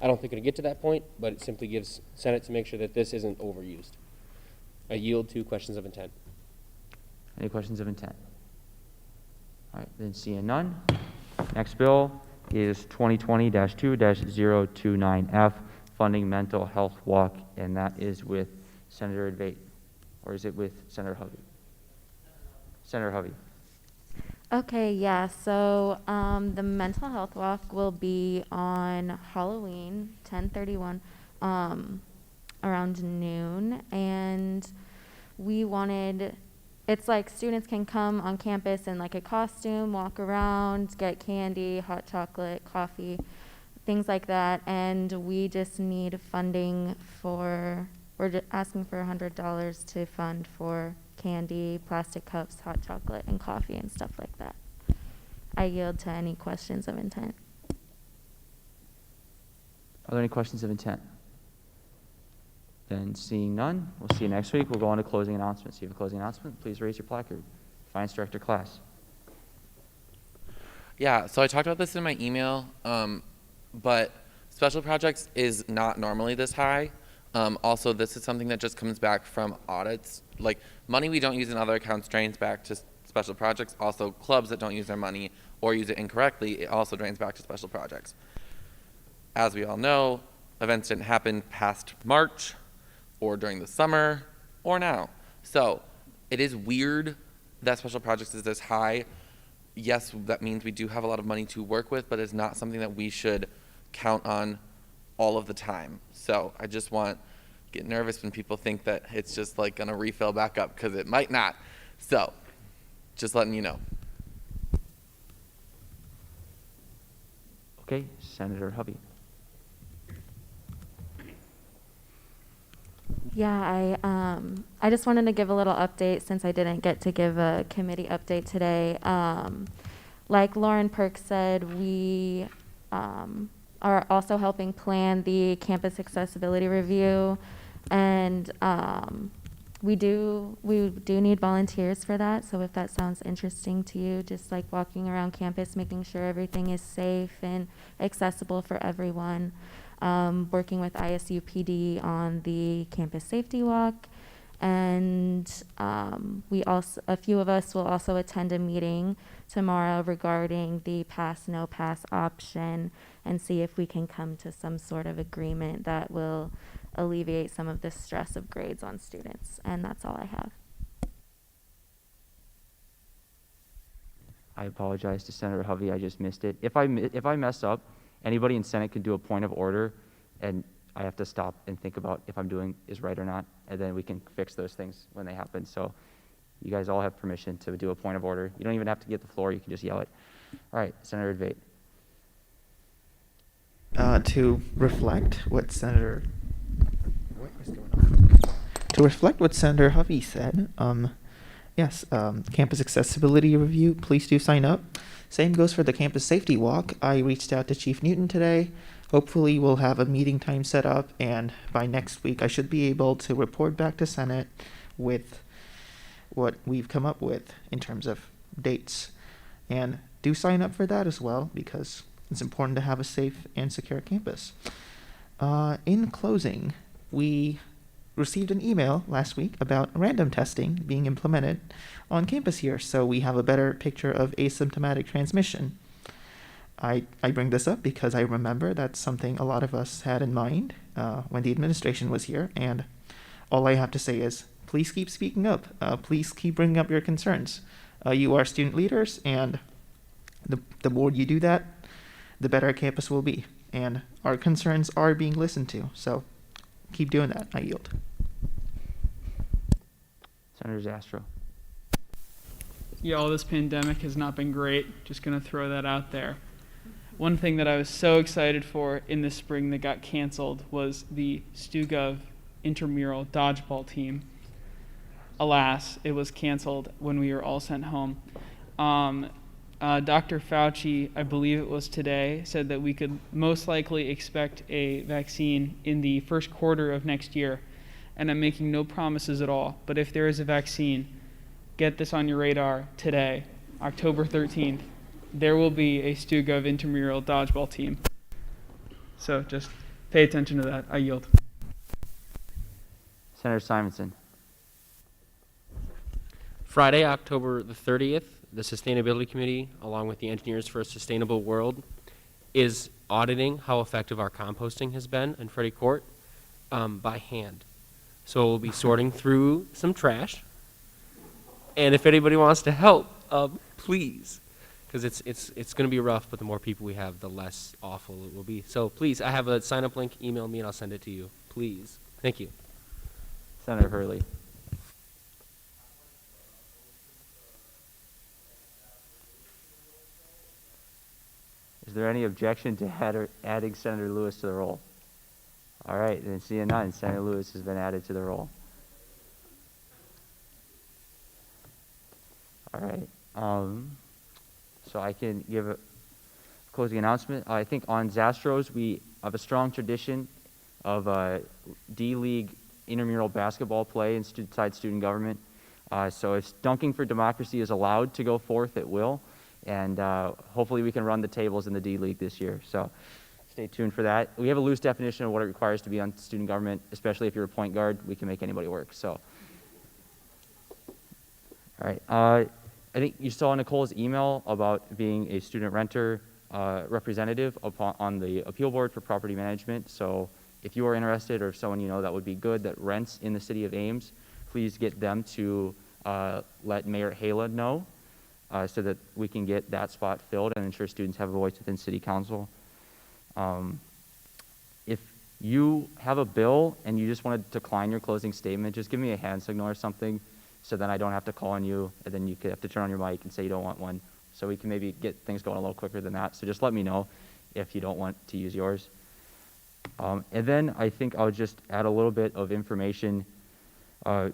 I don't think it'll get to that point, but it simply gives Senate to make sure that this isn't overused. I yield to questions of intent. Any questions of intent? All right, then seeing none. Next bill is 2020-2-029F, funding mental health walk, and that is with Senator Advait, or is it with Senator Hovey? Senator Hovey. Okay, yeah, so the mental health walk will be on Halloween, 10/31, around noon, and we wanted, it's like students can come on campus in like a costume, walk around, get candy, hot chocolate, coffee, things like that, and we just need funding for, we're asking for $100 to fund for candy, plastic cups, hot chocolate, and coffee and stuff like that. I yield to any questions of intent. Are there any questions of intent? Then seeing none, we'll see you next week. We'll go on to closing announcements. If you have a closing announcement, please raise your placard. Finance Director Class. Yeah, so I talked about this in my email, but special projects is not normally this high. Also, this is something that just comes back from audits. Like, money we don't use in other accounts drains back to special projects. Also, clubs that don't use their money or use it incorrectly, it also drains back to special projects. As we all know, events didn't happen past March or during the summer or now. So it is weird that special projects is this high. Yes, that means we do have a lot of money to work with, but it's not something that we should count on all of the time. So I just get nervous when people think that it's just like gonna refill back up, because it might not. So just letting you know. Okay, Senator Hovey. Yeah, I just wanted to give a little update since I didn't get to give a committee update today. Like Lauren Perk said, we are also helping plan the campus accessibility review, and we do need volunteers for that. So if that sounds interesting to you, just like walking around campus, making sure everything is safe and accessible for everyone. Working with ISUPD on the campus safety walk, and a few of us will also attend a meeting tomorrow regarding the pass no pass option, and see if we can come to some sort of agreement that will alleviate some of the stress of grades on students. And that's all I have. I apologize to Senator Hovey. I just missed it. If I mess up, anybody in Senate can do a point of order, and I have to stop and think about if I'm doing is right or not, and then we can fix those things when they happen. So you guys all have permission to do a point of order. You don't even have to get the floor. You can just yell it. All right, Senator Advait. To reflect what Senator Hovey said, yes, campus accessibility review, please do sign up. Same goes for the campus safety walk. I reached out to Chief Newton today. Hopefully we'll have a meeting time set up, and by next week I should be able to report back to Senate with what we've come up with in terms of dates. And do sign up for that as well, because it's important to have a safe and secure campus. In closing, we received an email last week about random testing being implemented on campus here, so we have a better picture of asymptomatic transmission. I bring this up because I remember that's something a lot of us had in mind when the administration was here, and all I have to say is, please keep speaking up. Please keep bringing up your concerns. You are student leaders, and the more you do that, the better our campus will be. And our concerns are being listened to. So keep doing that. I yield. Senator Zastro. Yeah, all this pandemic has not been great. Just going to throw that out there. One thing that I was so excited for in the spring that got canceled was the StuGov intramural dodgeball team. Alas, it was canceled when we were all sent home. Dr. Fauci, I believe it was today, said that we could most likely expect a vaccine in the first quarter of next year. And I'm making no promises at all, but if there is a vaccine, get this on your radar today, October 13th. There will be a StuGov intramural dodgeball team. So just pay attention to that. I yield. Senator Simonson. Friday, October the 30th, the Sustainability Committee, along with the Engineers for a Sustainable World, is auditing how effective our composting has been in Freddie Court by hand. So we'll be sorting through some trash. And if anybody wants to help, please, because it's going to be rough, but the more people we have, the less awful it will be. So please, I have a sign-up link. Email me and I'll send it to you. Please. Thank you. Senator Hurley. Is there any objection to adding Senator Lewis to the roll? All right, then seeing none, Senator Lewis has been added to the roll. All right. So I can give a closing announcement. I think on Zastro's, we have a strong tradition of D-League intramural basketball play inside student government. So if Dunking for Democracy is allowed to go forth, it will. And hopefully we can run the tables in the D-League this year. So stay tuned for that. We have a loose definition of what it requires to be on student government, especially if you're a point guard. We can make anybody work. So, all right. I think you saw Nicole's email about being a student renter representative on the appeal board for property management. So if you are interested, or if someone you know that would be good that rents in the city of Ames, please get them to let Mayor Hala know so that we can get that spot filled and ensure students have a voice within city council. If you have a bill and you just want to decline your closing statement, just give me a hand signal or something so then I don't have to call on you, and then you have to turn on your mic and say you don't want one, so we can maybe get things going a little quicker than that. So just let me know if you don't want to use yours. And then I think I'll just add a little bit of information.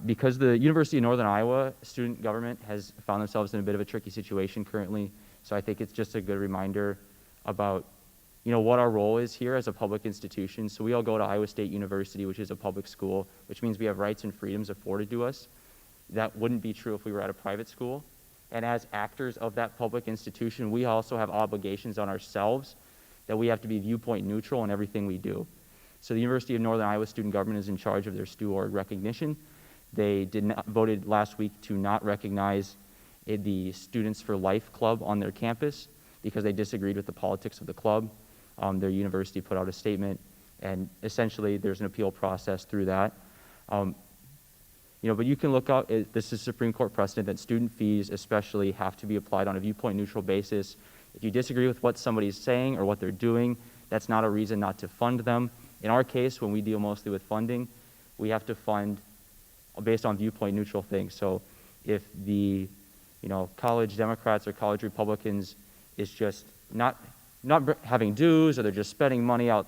Because the University of Northern Iowa student government has found themselves in a bit of a tricky situation currently, so I think it's just a good reminder about what our role is here as a public institution. So we all go to Iowa State University, which is a public school, which means we have rights and freedoms afforded to us. That wouldn't be true if we were at a private school. And as actors of that public institution, we also have obligations on ourselves that we have to be viewpoint neutral in everything we do. So the University of Northern Iowa student government is in charge of their steward recognition. They voted last week to not recognize the Students for Life Club on their campus because they disagreed with the politics of the club. Their university put out a statement, and essentially there's an appeal process through that. But you can look out, this is Supreme Court precedent that student fees especially have to be applied on a viewpoint neutral basis. If you disagree with what somebody's saying or what they're doing, that's not a reason not to fund them. In our case, when we deal mostly with funding, we have to fund based on viewpoint neutral things. So if the college Democrats or college Republicans is just not having dues, or they're just spending money out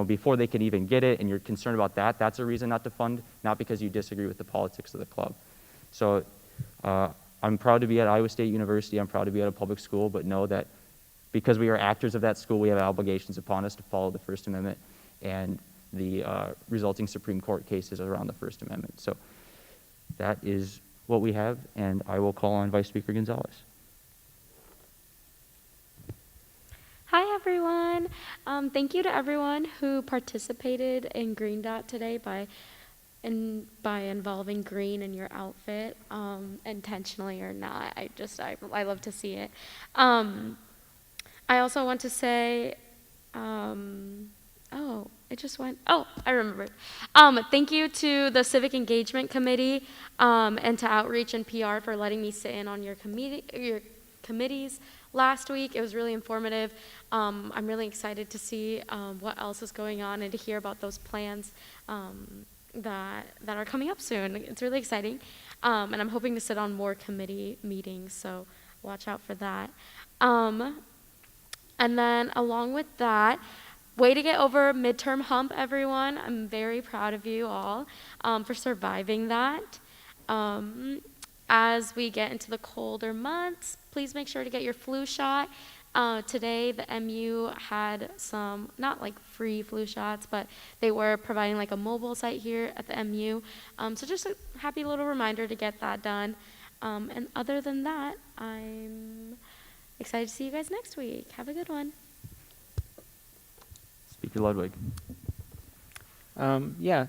before they can even get it, and you're concerned about that, that's a reason not to fund, not because you disagree with the politics of the club. So I'm proud to be at Iowa State University. I'm proud to be at a public school, but know that because we are actors of that school, we have obligations upon us to follow the First Amendment and the resulting Supreme Court cases around the First Amendment. So that is what we have, and I will call on Vice Speaker Gonzalez. Hi, everyone. Thank you to everyone who participated in Green Dot today by by involving green in your outfit, intentionally or not. I love to see it. I also want to say, oh, it just went. Oh, I remembered. Thank you to the Civic Engagement Committee and to Outreach and PR for letting me sit in on your committees last week. It was really informative. I'm really excited to see what else is going on and to hear about those plans that are coming up soon. It's really exciting, and I'm hoping to sit on more committee meetings. So watch out for that. And then along with that, way to get over midterm hump, everyone. I'm very proud of you all for surviving that. As we get into the colder months, please make sure to get your flu shot. Today, the MU had some, not like free flu shots, but they were providing like a mobile site here at the MU. So just a happy little reminder to get that done. And other than that, I'm excited to see you guys next week. Have a good one. Speaker Ludwig. Yeah,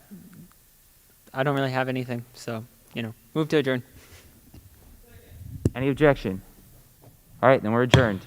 I don't really have anything, so, move to adjourn. Any objection? All right, then we're adjourned.